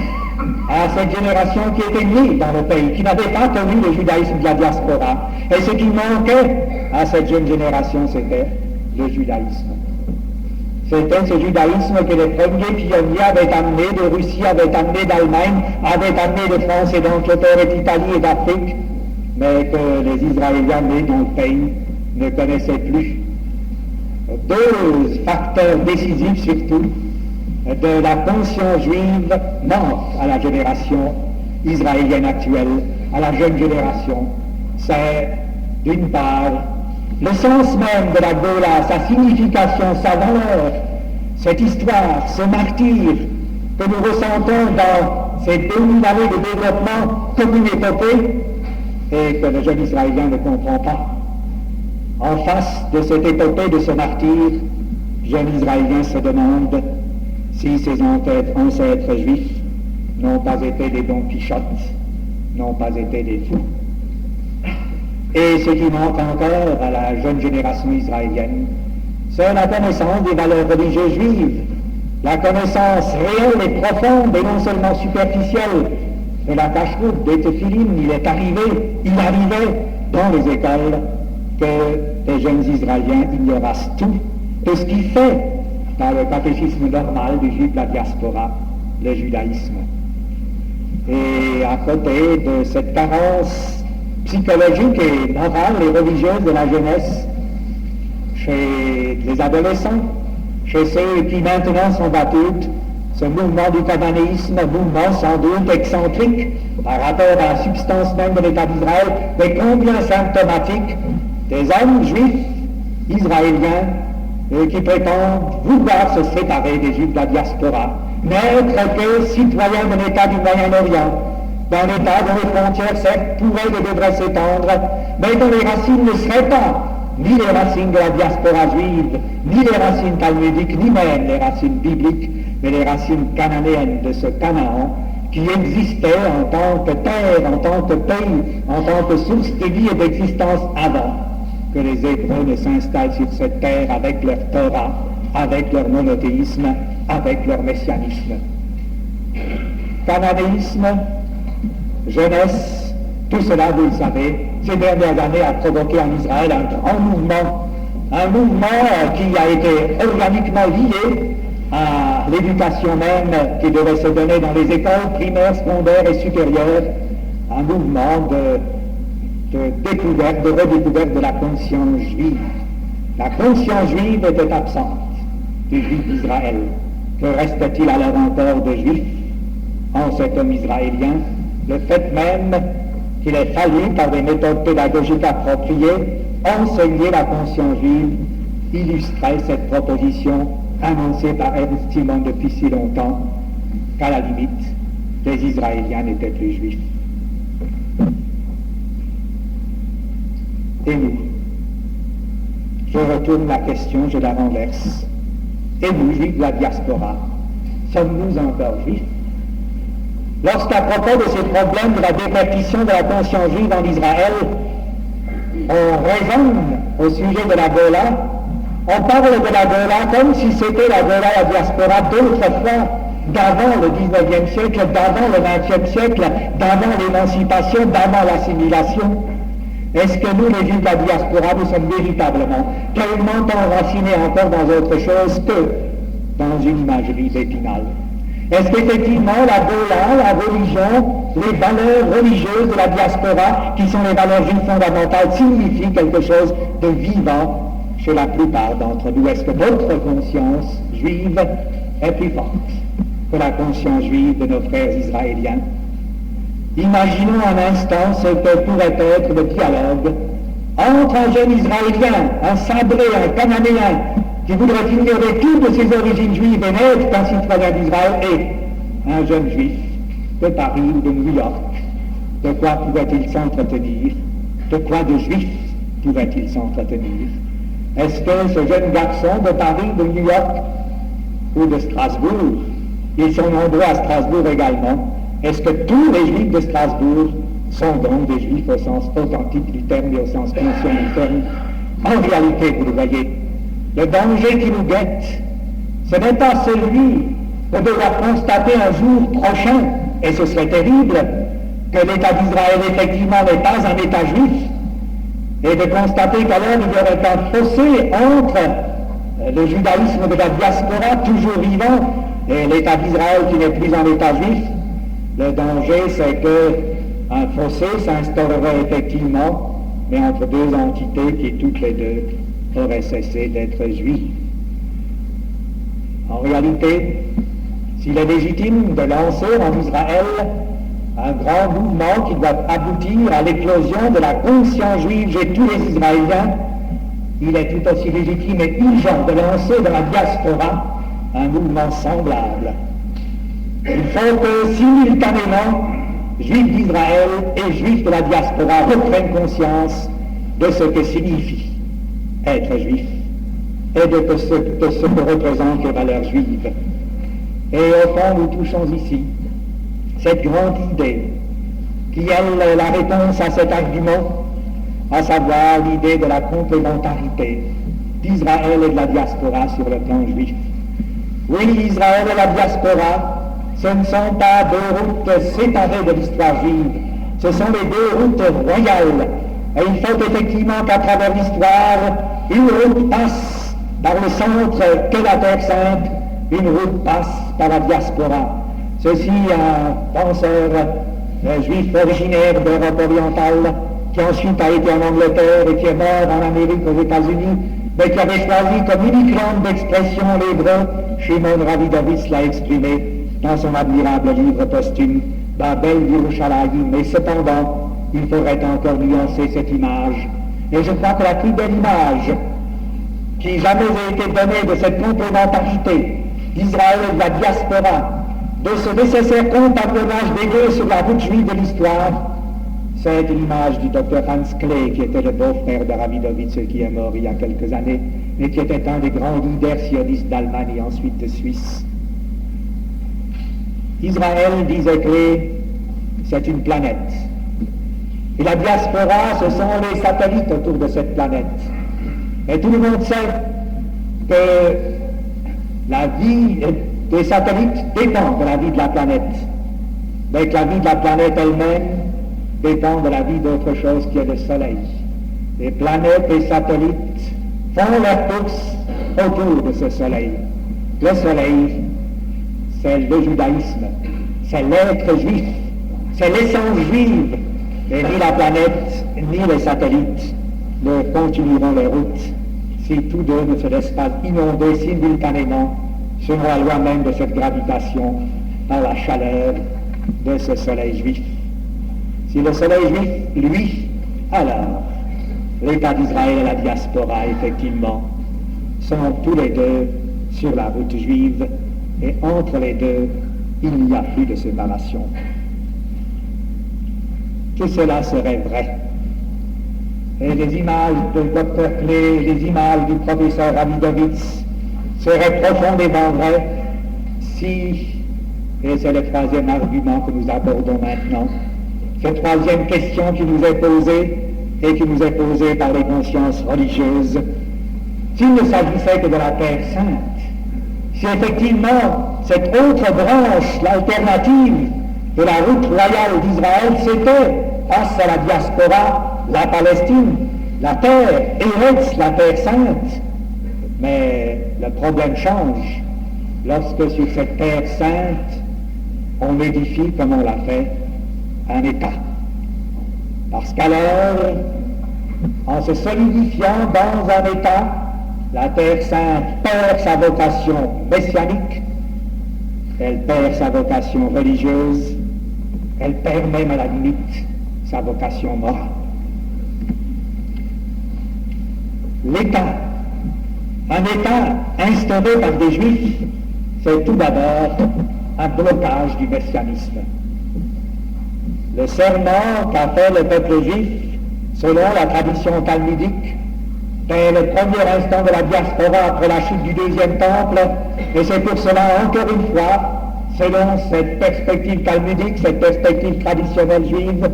[SPEAKER 2] à cette génération qui était née dans le pays, qui n'avait pas connu le judaïsme de la diaspora. Et ce qui manquait à cette jeune génération, c'était le judaïsme. C'était ce judaïsme que les premiers pionniers avaient amené de Russie, avaient amené d'Allemagne, avaient amené de France et d'Angleterre et d'Italie et d'Afrique, mais que les Israéliens nés dans le pays ne connaissaient plus. Deux facteurs décisifs surtout de la conscience juive manquent à la génération israélienne actuelle, à la jeune génération. C'est, d'une part, le sens même de la Gola, sa signification, sa valeur, cette histoire, ce martyr que nous ressentons dans ces 2000 années de développement comme une épopée et que le jeune Israélien ne comprend pas. En face de cette épopée, de ce martyr, jeune Israélien se demande si ses ancêtres juifs n'ont pas été des Don Quichotte, n'ont pas été des fous. Et ce qui manque encore à la jeune génération israélienne, c'est la connaissance des valeurs religieuses juives, la connaissance réelle et profonde et non seulement superficielle de la cacheroute, des téphilines. Il arrivait dans les écoles que les jeunes Israéliens ignorassent tout ce qui fait dans le catéchisme normal du juif de la diaspora, le judaïsme. Et à côté de cette carence psychologique et morale et religieuse de la jeunesse, chez les adolescents, chez ceux qui maintenant sont adultes, ce mouvement du cananéisme, mouvement sans doute excentrique par rapport à la substance même de l'État d'Israël, mais combien symptomatique des hommes juifs israéliens qui prétendent vouloir se séparer des juifs de la diaspora, n'être que citoyens de l'État du Moyen-Orient, d'un État dont les frontières, certes, pourraient et devraient s'étendre, mais dont les racines ne seraient pas ni les racines de la diaspora juive, ni les racines talmudiques, ni même les racines bibliques, mais les racines cananéennes de ce Canaan qui existait en tant que terre, en tant que pays, en tant que source de vie et d'existence avant que les Hébreux ne s'installent sur cette terre avec leur Torah, avec leur monothéisme, avec leur messianisme. Cananéisme, jeunesse, tout cela, vous le savez, ces dernières années a provoqué en Israël un grand mouvement, qui a été organiquement lié à l'éducation même qui devait se donner dans les écoles primaires, secondaires et supérieures, un mouvement de redécouverte de la conscience juive. La conscience juive était absente des Juifs d'Israël. Que reste-t-il alors encore de Juifs en cet homme israélien? Le fait même qu'il ait fallu, par des méthodes pédagogiques appropriées, enseigner la conscience juive, illustrait cette proposition annoncée par Ernst Simon depuis si longtemps qu'à la limite, les Israéliens n'étaient plus juifs. Et nous? Je retourne la question, je la renverse. Et nous, juifs de la diaspora, sommes-nous encore juifs? Lorsqu'à propos de ces problèmes de la déperdition de la conscience juive en Israël, on raisonne au sujet de la Gola, on parle de la Gola comme si c'était la Gola, la diaspora d'autrefois, d'avant le 19e siècle, d'avant le 20e siècle, d'avant l'émancipation, d'avant l'assimilation. Est-ce que nous, les Juifs de la diaspora, nous sommes véritablement tellement enracinés encore dans autre chose que dans une imagerie d'Épinal? Est-ce qu'effectivement la Gola, la religion, les valeurs religieuses de la diaspora, qui sont les valeurs juives fondamentales, signifient quelque chose de vivant chez la plupart d'entre nous? Est-ce que notre conscience juive est plus forte que la conscience juive de nos frères israéliens? Imaginons un instant ce que pourrait être le dialogue entre un jeune Israélien, un sabré, un cananéen, qui voudrait ignorer toutes ses origines juives et n'être qu'un citoyen d'Israël, et un jeune juif de Paris ou de New York. De quoi pourrait-il s'entretenir? De quoi de juif pourrait-il s'entretenir? Est-ce que ce jeune garçon de Paris, de New York ou de Strasbourg, ils sont nombreux à Strasbourg également, est-ce que tous les juifs de Strasbourg sont donc des juifs au sens authentique du terme et au sens conscient du terme? En réalité, vous le voyez, le danger qui nous guette, ce n'est pas celui de devoir constater un jour prochain, et ce serait terrible, que l'État d'Israël effectivement n'est pas un État juif, et de constater qu'alors il y aurait un fossé entre le judaïsme de la diaspora, toujours vivant, et l'État d'Israël qui n'est plus un État juif. Le danger, c'est qu'un fossé s'instaurerait effectivement, mais entre deux entités qui toutes les deux auraient cessé d'être juives. En réalité, s'il est légitime de lancer en Israël un grand mouvement qui doit aboutir à l'éclosion de la conscience juive chez tous les Israéliens, il est tout aussi légitime et urgent de lancer dans la diaspora un mouvement semblable. Il faut que simultanément, juifs d'Israël et juifs de la diaspora reprennent conscience de ce que signifie être juif et de ce que représentent les valeurs juives. Et au fond, nous touchons ici cette grande idée qui est la réponse à cet argument, à savoir l'idée de la complémentarité d'Israël et de la diaspora sur le plan juif. Oui, Israël et la diaspora, ce ne sont pas deux routes séparées de l'histoire juive, ce sont les deux routes royales. Et il faut effectivement qu'à travers l'histoire, une route passe par le centre qu'est la Terre Sainte, une route passe par la diaspora. Ceci, un penseur juif originaire d'Europe orientale, qui ensuite a été en Angleterre et qui est mort en Amérique, aux États-Unis, mais qui avait choisi comme unique langue d'expression l'hébreu. Shimon Ravidovitz l'a exprimé dans son admirable livre posthume, Babel Yerushalayim. Mais cependant, il faudrait encore nuancer cette image. Et je crois que la plus belle image qui jamais a été donnée de cette complémentarité d'Israël et de la diaspora, de ce nécessaire compagnonnage des deux sur la route juive de l'histoire, c'est l'image du docteur Hans Klee, qui était le beau-frère de Ravidovitz, qui est mort il y a quelques années, mais qui était un des grands leaders sionistes d'Allemagne et ensuite de Suisse. Israël, disait Klee, c'est une planète. Et la diaspora, ce sont les satellites autour de cette planète. Et tout le monde sait que la vie des satellites dépend de la vie de la planète. Mais que la vie de la planète elle-même dépend de la vie d'autre chose qui est le Soleil. Les planètes et satellites font leur course autour de ce Soleil. Le Soleil, c'est le judaïsme, c'est l'être juif, c'est l'essence juive, et ni la planète ni les satellites ne continueront leur route si tous deux ne se laissent pas inonder simultanément, selon la loi même de cette gravitation, par la chaleur de ce soleil juif. Si le soleil juif, lui, alors, l'État d'Israël et la diaspora, effectivement, sont tous les deux sur la route juive, et entre les deux, il n'y a plus de séparation. Que cela serait vrai. Et les images de Dr. Clay, les images du professeur Ravidovitz seraient profondément vraies si, et c'est le troisième argument que nous abordons maintenant, cette troisième question qui nous est posée et qui nous est posée par les consciences religieuses, s'il ne s'agissait que de la Terre Sainte, si effectivement cette autre branche, l'alternative de la route royale d'Israël, c'était, face à la diaspora, la Palestine, la terre Eretz, la Terre Sainte. Mais le problème change lorsque sur cette Terre Sainte, on édifie, comme on l'a fait, un État. Parce qu'alors, en se solidifiant dans un État, la Terre Sainte perd sa vocation messianique, elle perd sa vocation religieuse, elle perd même à la limite sa vocation morale. L'État, un État instauré par des Juifs, c'est tout d'abord un blocage du messianisme. Le serment qu'a fait le peuple juif, selon la tradition talmudique, dès le premier instant de la diaspora après la chute du deuxième temple, et c'est pour cela, encore une fois, selon cette perspective talmudique, cette perspective traditionnelle juive,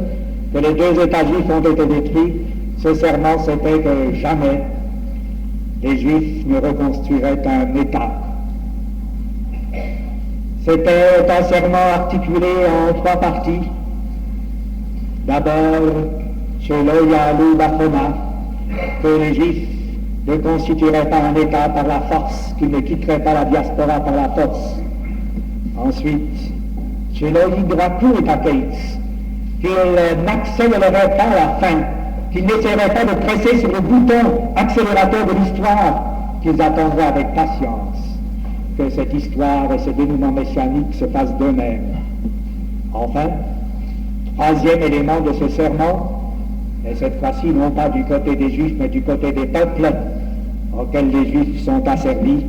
[SPEAKER 2] que les deux États juifs ont été détruits. Ce serment, c'était que jamais les Juifs ne reconstruiraient un État. C'était un serment articulé en trois parties. D'abord, chez Loyalu Bachona, que les Juifs ne constitueraient pas un État par la force, qu'ils ne quitteraient pas la diaspora par la force. Ensuite, chez Loyidraku et Takeitz, qu'ils n'accéléreraient pas la fin, qu'ils n'essaieraient pas de presser sur le bouton accélérateur de l'histoire, qu'ils attendraient avec patience que cette histoire et ce dénouement messianique se fassent d'eux-mêmes. Enfin, troisième élément de ce serment, et cette fois-ci non pas du côté des Juifs, mais du côté des peuples auxquels les Juifs sont asservis,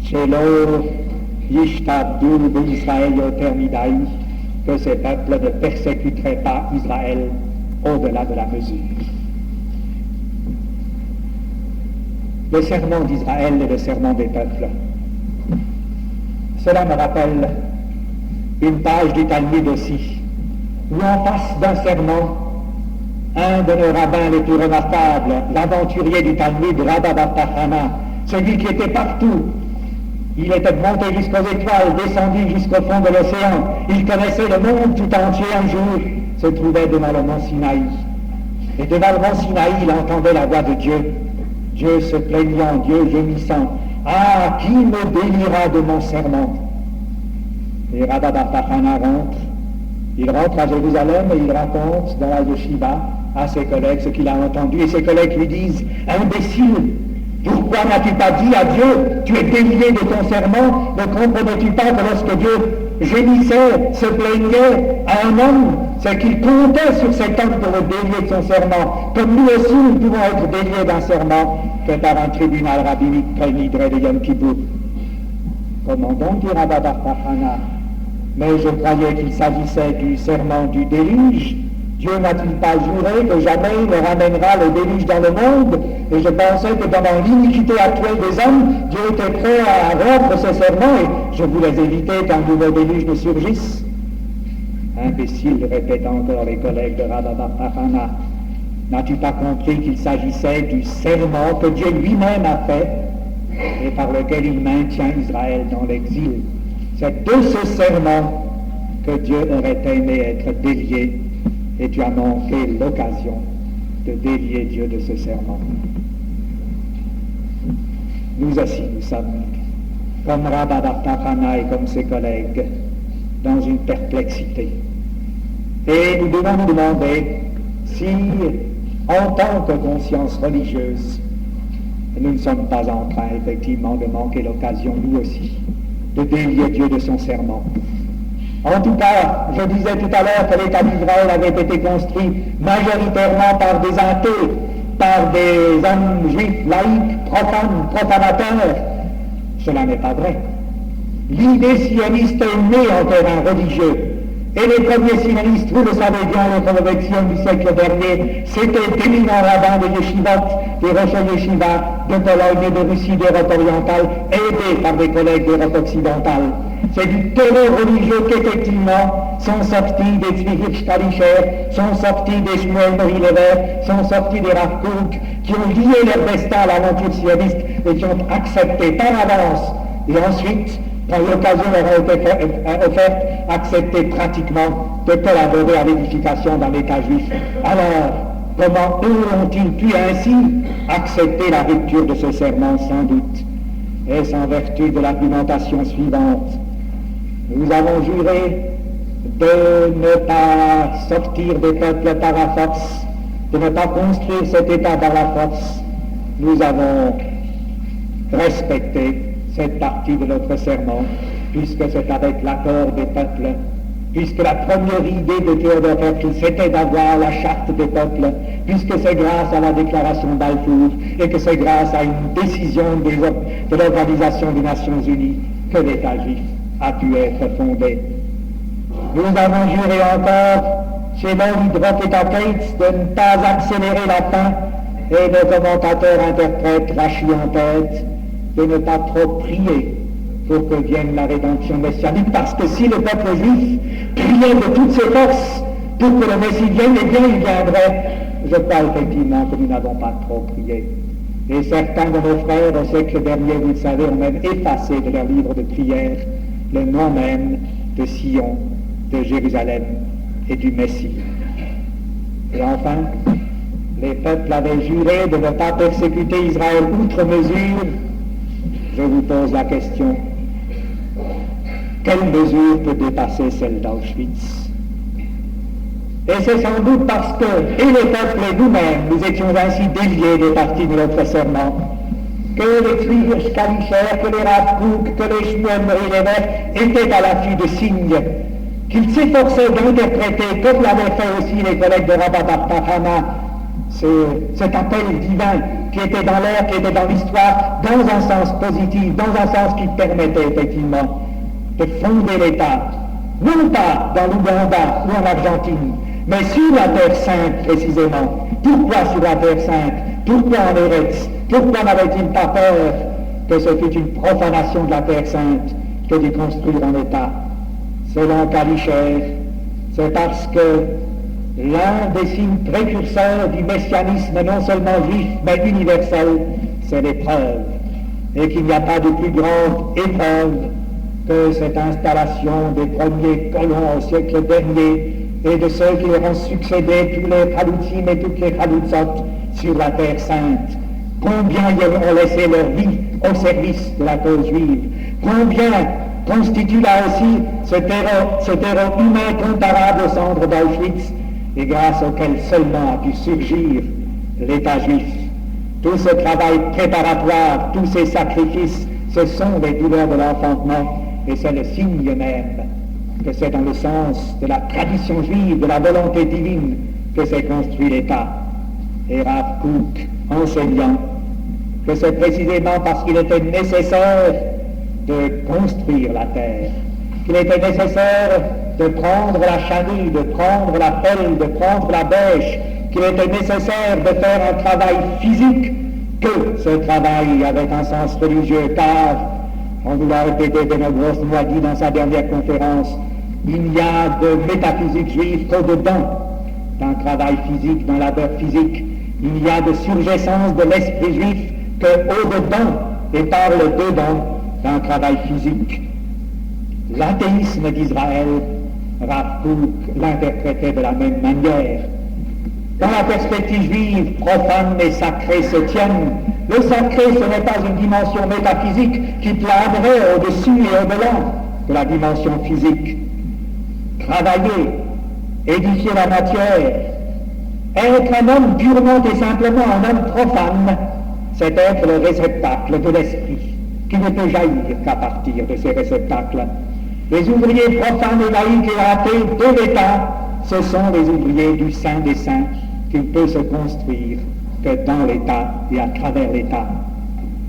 [SPEAKER 2] Shelo Yishtabdu Israël Yotermidaï, que ces peuples ne persécuteraient pas Israël au-delà de la mesure. Le serment d'Israël et le serment des peuples. Cela me rappelle une page du Talmud aussi, où en face d'un serment, un de nos rabbins les plus remarquables, l'aventurier du Talmud, Rabba bar Tachana, celui qui était partout. Il était monté jusqu'aux étoiles, descendu jusqu'au fond de l'océan. Il connaissait le monde tout entier. Un jour, se trouvait devant le mont Sinaï. Et devant le mont Sinaï, il entendait la voix de Dieu. Dieu se plaignant, Dieu gémissant. « Ah, qui me déliera de mon serment ?» Et Rabba bar Tachana rentre. Il rentre à Jérusalem et il raconte dans la yeshiva à ses collègues ce qu'il a entendu. Et ses collègues lui disent « Imbécile, pourquoi n'as-tu pas dit à Dieu, tu es délié de ton serment? Ne comprenais-tu pas que lorsque Dieu gémissait, se plaignait à un homme, c'est qu'il comptait sur cet homme pour le délier de son serment? Comme nous aussi, nous pouvons être déliés d'un serment que par un tribunal rabbinique prénidré de Yom Kippour. Comment donc, dit Rabba bar Tachana? Mais je croyais qu'il s'agissait du serment du déluge. Dieu n'a-t-il pas juré que jamais il ne ramènera le déluge dans le monde? Et je pensais que dans l'iniquité actuelle des hommes, Dieu était prêt à rompre ce serment et je voulais éviter qu'un nouveau déluge ne surgisse. Imbécile, répètent encore les collègues de Rabba bar Tachana. N'as-tu pas compris qu'il s'agissait du serment que Dieu lui-même a fait et par lequel il maintient Israël dans l'exil? C'est de ce serment que Dieu aurait aimé être délié, et tu as manqué l'occasion de délier Dieu de ce serment. Nous aussi, nous sommes, comme Rabba bar Tachana et comme ses collègues, dans une perplexité. Et nous devons nous demander si, en tant que conscience religieuse, nous ne sommes pas en train, effectivement, de manquer l'occasion, nous aussi, de délier Dieu de son serment. En tout cas, je disais tout à l'heure que l'État d'Israël avait été construit majoritairement par des athées, par des hommes juifs, laïcs, profanes, profanateurs. Cela n'est pas vrai. L'idée sioniste est née en terrain religieux. Et les premiers sionistes, vous le savez bien, les convictions du siècle dernier, c'était d'éminents rabbins de yeshivot, des rochers yeshiva de Pologne et de Russie, d'Europe orientale, aidés par des collègues d'Europe occidentale. C'est du terreau religieux qu'effectivement sont sortis des Tzvi Hirsch-Kalischer, sont sortis des Shmuel Mori-Lever, sont sortis des Rav Kook, qui ont lié leur destin à l'aventure sioniste et qui ont accepté par avance et ensuite, quand l'occasion leur a été offerte, accepté pratiquement de collaborer à l'édification d'un État juif. Alors, comment eux ont-ils pu ainsi accepter la rupture de ce serment? Sans doute est-ce en vertu de l'argumentation suivante. Nous avons juré de ne pas sortir des peuples par la force, de ne pas construire cet État par la force. Nous avons respecté cette partie de notre serment, puisque c'est avec l'accord des peuples, puisque la première idée de Théodore Herzl, c'était d'avoir la charte des peuples, puisque c'est grâce à la déclaration Balfour et que c'est grâce à une décision de l'Organisation des Nations Unies que l'État juif a pu être fondé. Nous avons juré encore, chez l'Hydropeita Cates, de ne pas accélérer la fin, et nos commentateurs interprètent Rachi en tête, de ne pas trop prier pour que vienne la rédemption messianique, parce que si le peuple juif priait de toutes ses forces pour que le Messie vienne, eh bien il viendrait. Je crois effectivement que nous n'avons pas trop prié. Et certains de nos frères au siècle dernier, vous le savez, ont même effacé de leur livre de prière le nom même de Sion, de Jérusalem et du Messie. Et enfin, les peuples avaient juré de ne pas persécuter Israël outre mesure. Je vous pose la question, quelle mesure peut dépasser celle d'Auschwitz? Et c'est sans doute parce que, et les peuples et nous-mêmes, nous étions ainsi déliés des parties de notre serment, que les Tzvi Hirsch-Kalischer, que les Rav Kook, que les Shmuel Mori-Lever étaient à l'affût de signes, qu'ils s'efforçaient d'interpréter, comme l'avaient fait aussi les collègues de Rabat Bar-Tahana, cet appel divin qui était dans l'air, qui était dans l'histoire, dans un sens positif, dans un sens qui permettait effectivement de fonder l'État, non pas dans l'Ouganda ou en Argentine, mais sur la Terre Sainte précisément. Pourquoi sur la Terre Sainte? Pourquoi en Eretz? Pourquoi n'avait-il pas peur que ce fût une profanation de la Terre Sainte que d'y construire un État? Selon Kalischer, c'est parce que l'un des signes précurseurs du messianisme, non seulement juif, mais universel, c'est l'épreuve. Et qu'il n'y a pas de plus grande épreuve que cette installation des premiers colons au siècle dernier et de ceux qui leur ont succédé, tous les Chalutzim et toutes les Chalutzot sur la Terre Sainte. Combien ils ont laissé leur vie au service de la cause juive? Combien constitue là aussi ce terreau humain comparable aux cendres d'Auschwitz et grâce auquel seulement a pu surgir l'État juif? Tout ce travail préparatoire, tous ces sacrifices, ce sont les douleurs de l'enfantement et c'est le signe même que c'est dans le sens de la tradition juive, de la volonté divine que s'est construit l'État. Et Rav Kook enseignant que c'est précisément parce qu'il était nécessaire de construire la terre, qu'il était nécessaire de prendre la chenille, de prendre la pelle, de prendre la bêche, qu'il était nécessaire de faire un travail physique, que ce travail avait un sens religieux, car, on nous l'a répété Benogros nous a dit dans sa dernière conférence, il n'y a de métaphysique juive qu'au-dedans d'un travail physique, d'un labeur physique. Il y a de surgescence de l'esprit juif qu'au-dedans et par le dedans d'un travail physique. L'athéisme d'Israël, Rav Kook l'interprétait de la même manière. Quand la perspective juive profane et sacrée se tienne, le sacré ce n'est pas une dimension métaphysique qui planerait au-dessus et au-delà de la dimension physique. Travailler, édifier la matière, Être un homme purement et simplement un homme profane, c'est être le réceptacle de l'esprit, qui ne peut jaillir qu'à partir de ces réceptacles. Les ouvriers profanes et laïcs et athées de l'État, ce sont les ouvriers du Saint des Saints, qui ne peut se construire que dans l'État et à travers l'État.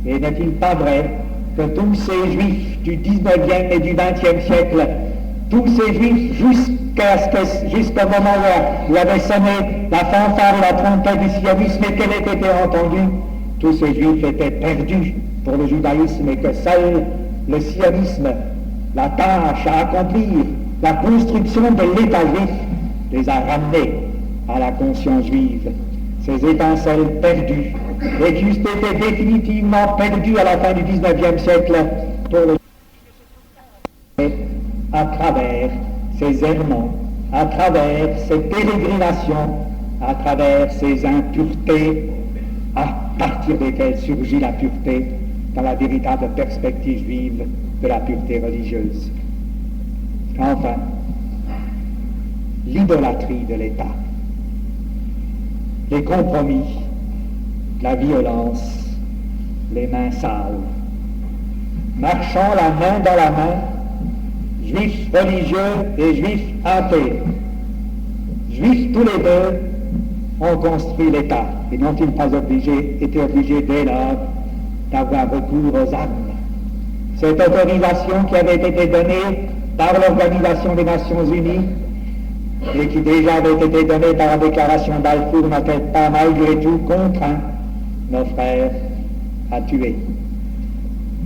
[SPEAKER 2] Et n'est-il pas vrai que tous ces juifs du 19e et du 20e siècle, tous ces juifs jusqu'au moment où avait sonné la fanfare et la trompette du sionisme et qu'elle ait été entendue, tous ces juifs étaient perdus pour le judaïsme et que seul le sionisme, la tâche à accomplir, la construction de l'État juif, les a ramenés à la conscience juive. Ces étincelles perdues, et qui eussent été définitivement perdues à la fin du 19e siècle pour le à travers ces errements, à travers ces pérégrinations, à travers ces impuretés, à partir desquelles surgit la pureté dans la véritable perspective juive de la pureté religieuse. Enfin, l'idolâtrie de l'État, les compromis, la violence, les mains sales, marchant la main dans la main, juifs religieux et juifs athées. Juifs tous les deux ont construit l'État et n'ont-ils pas été obligés dès lors d'avoir recours aux armes. Cette autorisation qui avait été donnée par l'Organisation des Nations Unies et qui déjà avait été donnée par la déclaration d'Balfour n'a-t-elle pas malgré tout contraint nos frères à tuer.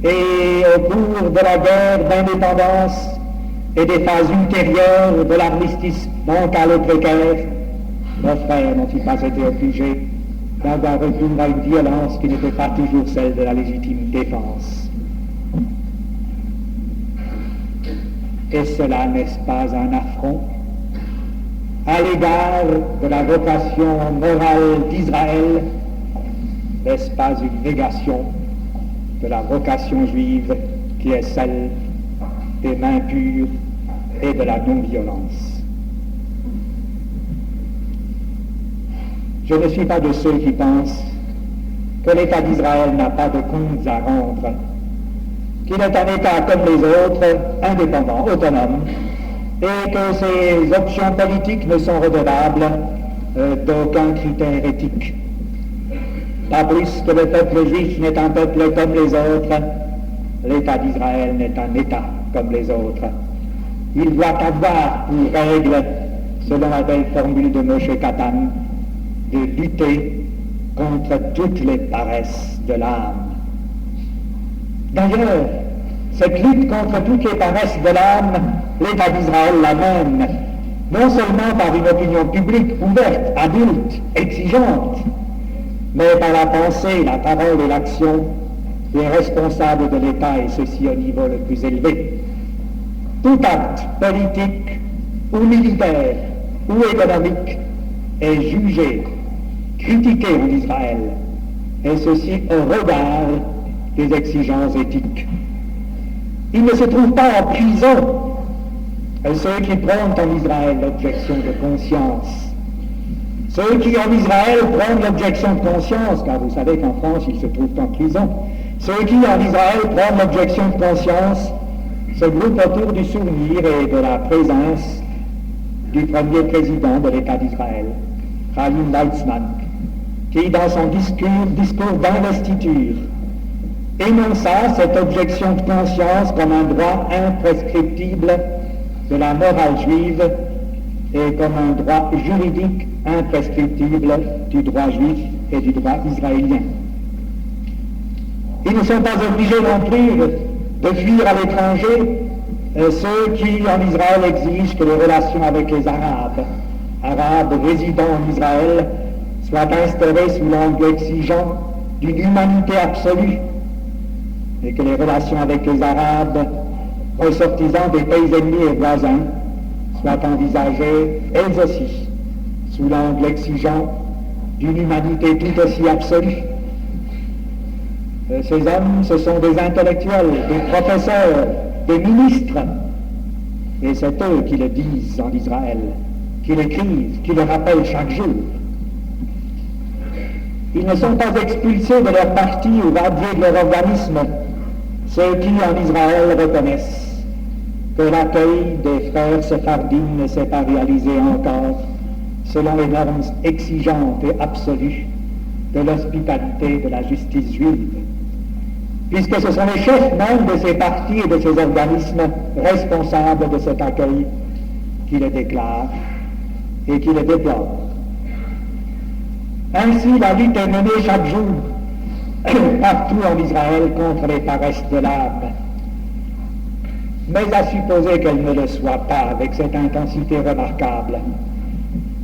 [SPEAKER 2] Et au cours de la guerre d'indépendance et des phases ultérieures de l'armistice bancal et précaire, nos frères n'ont-ils pas été obligés d'avoir recours à une violence qui n'était pas toujours celle de la légitime défense. Et cela, n'est-ce pas un affront à l'égard de la vocation morale d'Israël? N'est-ce pas une négation de la vocation juive qui est celle des mains pures et de la non-violence? Je ne suis pas de ceux qui pensent que l'État d'Israël n'a pas de comptes à rendre, qu'il est un État comme les autres, indépendant, autonome, et que ses options politiques ne sont redevables d'aucun critère éthique. Pas plus que le peuple juif n'est un peuple comme les autres, l'État d'Israël n'est un État comme les autres. Il doit avoir pour règle, selon la belle formule de Moshe Katan, de lutter contre toutes les paresses de l'âme. D'ailleurs, cette lutte contre toutes les paresses de l'âme, l'État d'Israël la mène, non seulement par une opinion publique ouverte, adulte, exigeante, mais par la pensée, la parole et l'action des responsables de l'État, et ceci au niveau le plus élevé. Tout acte politique ou militaire ou économique est jugé, critiqué en Israël, et ceci au regard des exigences éthiques. Il ne se trouve pas en prison ceux qui prônent en Israël l'objection de conscience. Ceux qui en Israël prônent l'objection de conscience, car vous savez qu'en France ils se trouvent en prison, ceux qui en Israël prônent l'objection de conscience se groupent autour du souvenir et de la présence du premier président de l'État d'Israël, Chaim Weizmann, qui dans son discours d'investiture énonça cette objection de conscience comme un droit imprescriptible de la morale juive et comme un droit juridique imprescriptible du droit juif et du droit israélien. Ils ne sont pas obligés non plus de fuir à l'étranger ceux qui en Israël exigent que les relations avec les Arabes résidant en Israël, soient instaurées sous l'angle exigeant d'une humanité absolue et que les relations avec les Arabes ressortissants des pays ennemis et voisins soient envisagées, elles aussi, sous l'angle exigeant d'une humanité tout aussi absolue. Ces hommes, ce sont des intellectuels, des professeurs, des ministres, et c'est eux qui le disent en Israël, qui l'écrivent, qui le rappellent chaque jour. Ils ne sont pas expulsés de leur parti ou radiés de leur organisme, ceux qui, en Israël, reconnaissent que l'accueil des frères séphardines ne s'est pas réalisé encore selon les normes exigeantes et absolues de l'hospitalité de la justice juive, puisque ce sont les chefs même de ces partis et de ces organismes responsables de cet accueil qui le déclarent et qui le déplorent. Ainsi, la lutte est menée chaque jour, partout en Israël, contre les paresses de l'âme. Mais à supposer qu'elle ne le soit pas avec cette intensité remarquable,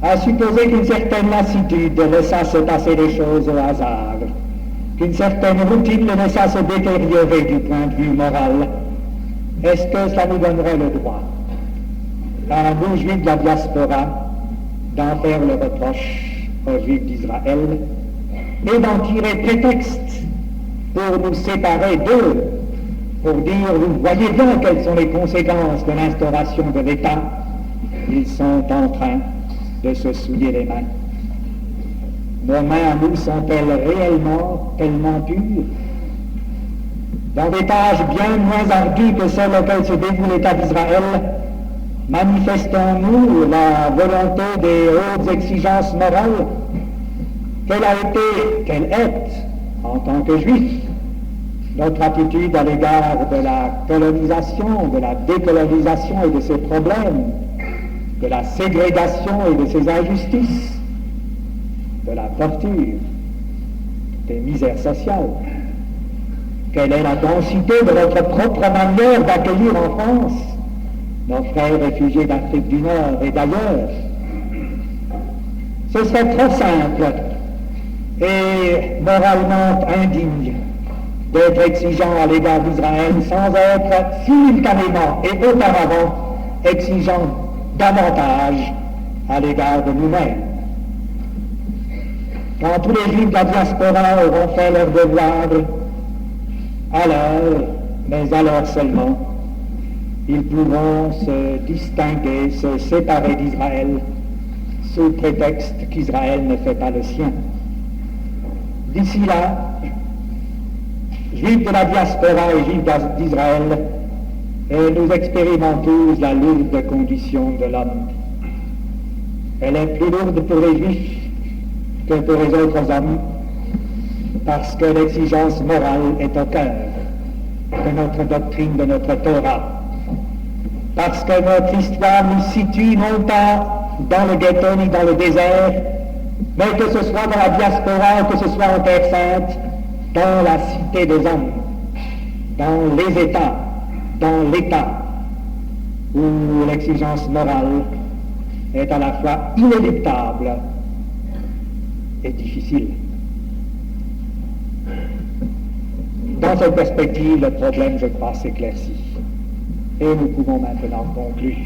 [SPEAKER 2] à supposer qu'une certaine lassitude laissa se passer les choses au hasard, qu'une certaine routine le laissa se détériorer du point de vue moral, est-ce que cela nous donnerait le droit, à nous juifs de la diaspora, d'en faire le reproche aux juifs d'Israël et d'en tirer prétexte pour nous séparer d'eux, pour dire, vous voyez bien quelles sont les conséquences de l'instauration de l'État, ils sont en train de se souiller les mains. Nos mains à nous sont-elles réellement tellement pures? Dans des tâches bien moins ardues que celles auxquelles se dévoue l'État d'Israël, manifestons-nous la volonté des hautes exigences morales? Quelle est, en tant que juifs, notre attitude à l'égard de la colonisation, de la décolonisation et de ses problèmes, de la ségrégation et de ses injustices, de la torture, des misères sociales? Quelle est la densité de notre propre manière d'accueillir en France nos frères réfugiés d'Afrique du Nord et d'ailleurs? Ce serait trop simple et moralement indigne d'être exigeant à l'égard d'Israël sans être simultanément et auparavant exigeant davantage à l'égard de nous-mêmes. Quand tous les juifs de la diaspora auront fait leur devoir, alors, mais alors seulement, ils pourront se distinguer, se séparer d'Israël sous prétexte qu'Israël ne fait pas le sien. D'ici là, juifs de la diaspora et juifs d'Israël, nous expérimentons la lourde condition de l'homme. Elle est plus lourde pour les juifs que pour les autres hommes, parce que l'exigence morale est au cœur de notre doctrine, de notre Torah. Parce que notre histoire nous situe non pas dans le ghetto ni dans le désert, mais que ce soit dans la diaspora ou que ce soit en Terre Sainte, dans la cité des hommes, dans les États, dans l'État, où l'exigence morale est à la fois inéluctable et difficile. Dans cette perspective, le problème, je crois, s'éclaircit. Et nous pouvons maintenant conclure.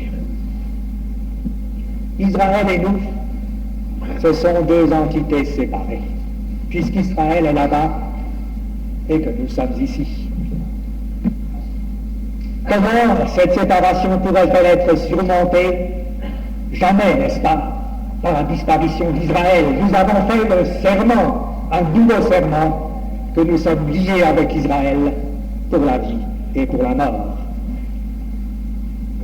[SPEAKER 2] Israël et nous, ce sont deux entités séparées, puisqu'Israël est là-bas et que nous sommes ici. Comment cette séparation pourrait-elle être surmontée? Jamais, n'est-ce pas, par la disparition d'Israël. Nous avons fait le serment, un nouveau serment, que nous sommes liés avec Israël pour la vie et pour la mort.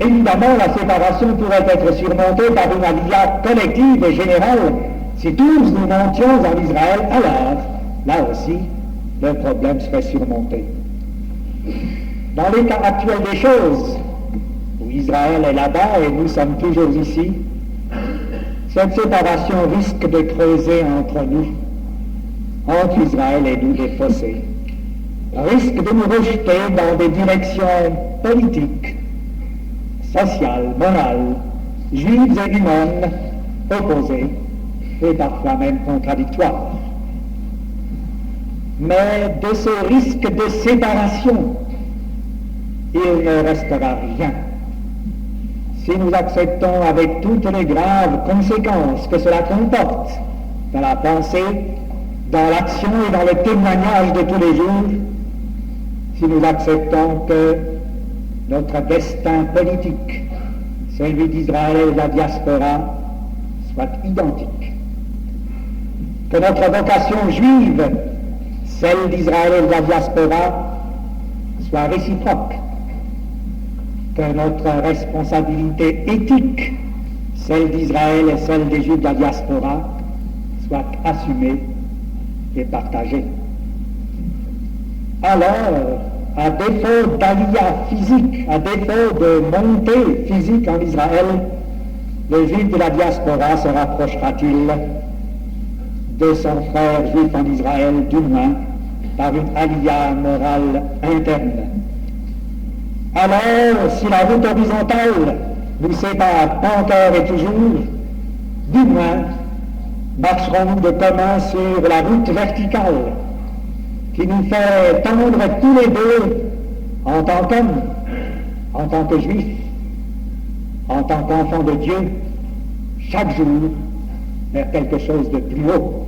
[SPEAKER 2] Évidemment, la séparation pourrait être surmontée par une aliyah collective et générale. Si tous nous montions en Israël, alors, là aussi, le problème serait surmonté. Dans l'état actuel des choses, où Israël est là-bas et nous sommes toujours ici, cette séparation risque de creuser entre nous, entre Israël et nous, des fossés, risque de nous rejeter dans des directions politiques, sociales, morales, juives et humaines, opposées et parfois même contradictoires. Mais de ce risque de séparation, il ne restera rien si nous acceptons avec toutes les graves conséquences que cela comporte dans la pensée, dans l'action et dans le témoignage de tous les jours, si nous acceptons que notre destin politique, celui d'Israël et de la diaspora, soit identique, que notre vocation juive, celle d'Israël et de la diaspora, soit réciproque, que notre responsabilité éthique, celle d'Israël et celle des Juifs de la diaspora, soit assumée et partagée. Alors, à défaut d'aliyah physique, à défaut de montée physique en Israël, le Juif de la diaspora se rapprochera-t-il de son frère juif en Israël, du moins par une aliyah morale interne. Alors, si la route horizontale nous sépare encore et toujours, du moins marcherons-nous de commun sur la route verticale qui nous fait tendre tous les deux, en tant qu'hommes, en tant que juifs, en tant qu'enfants de Dieu, chaque jour vers quelque chose de plus haut.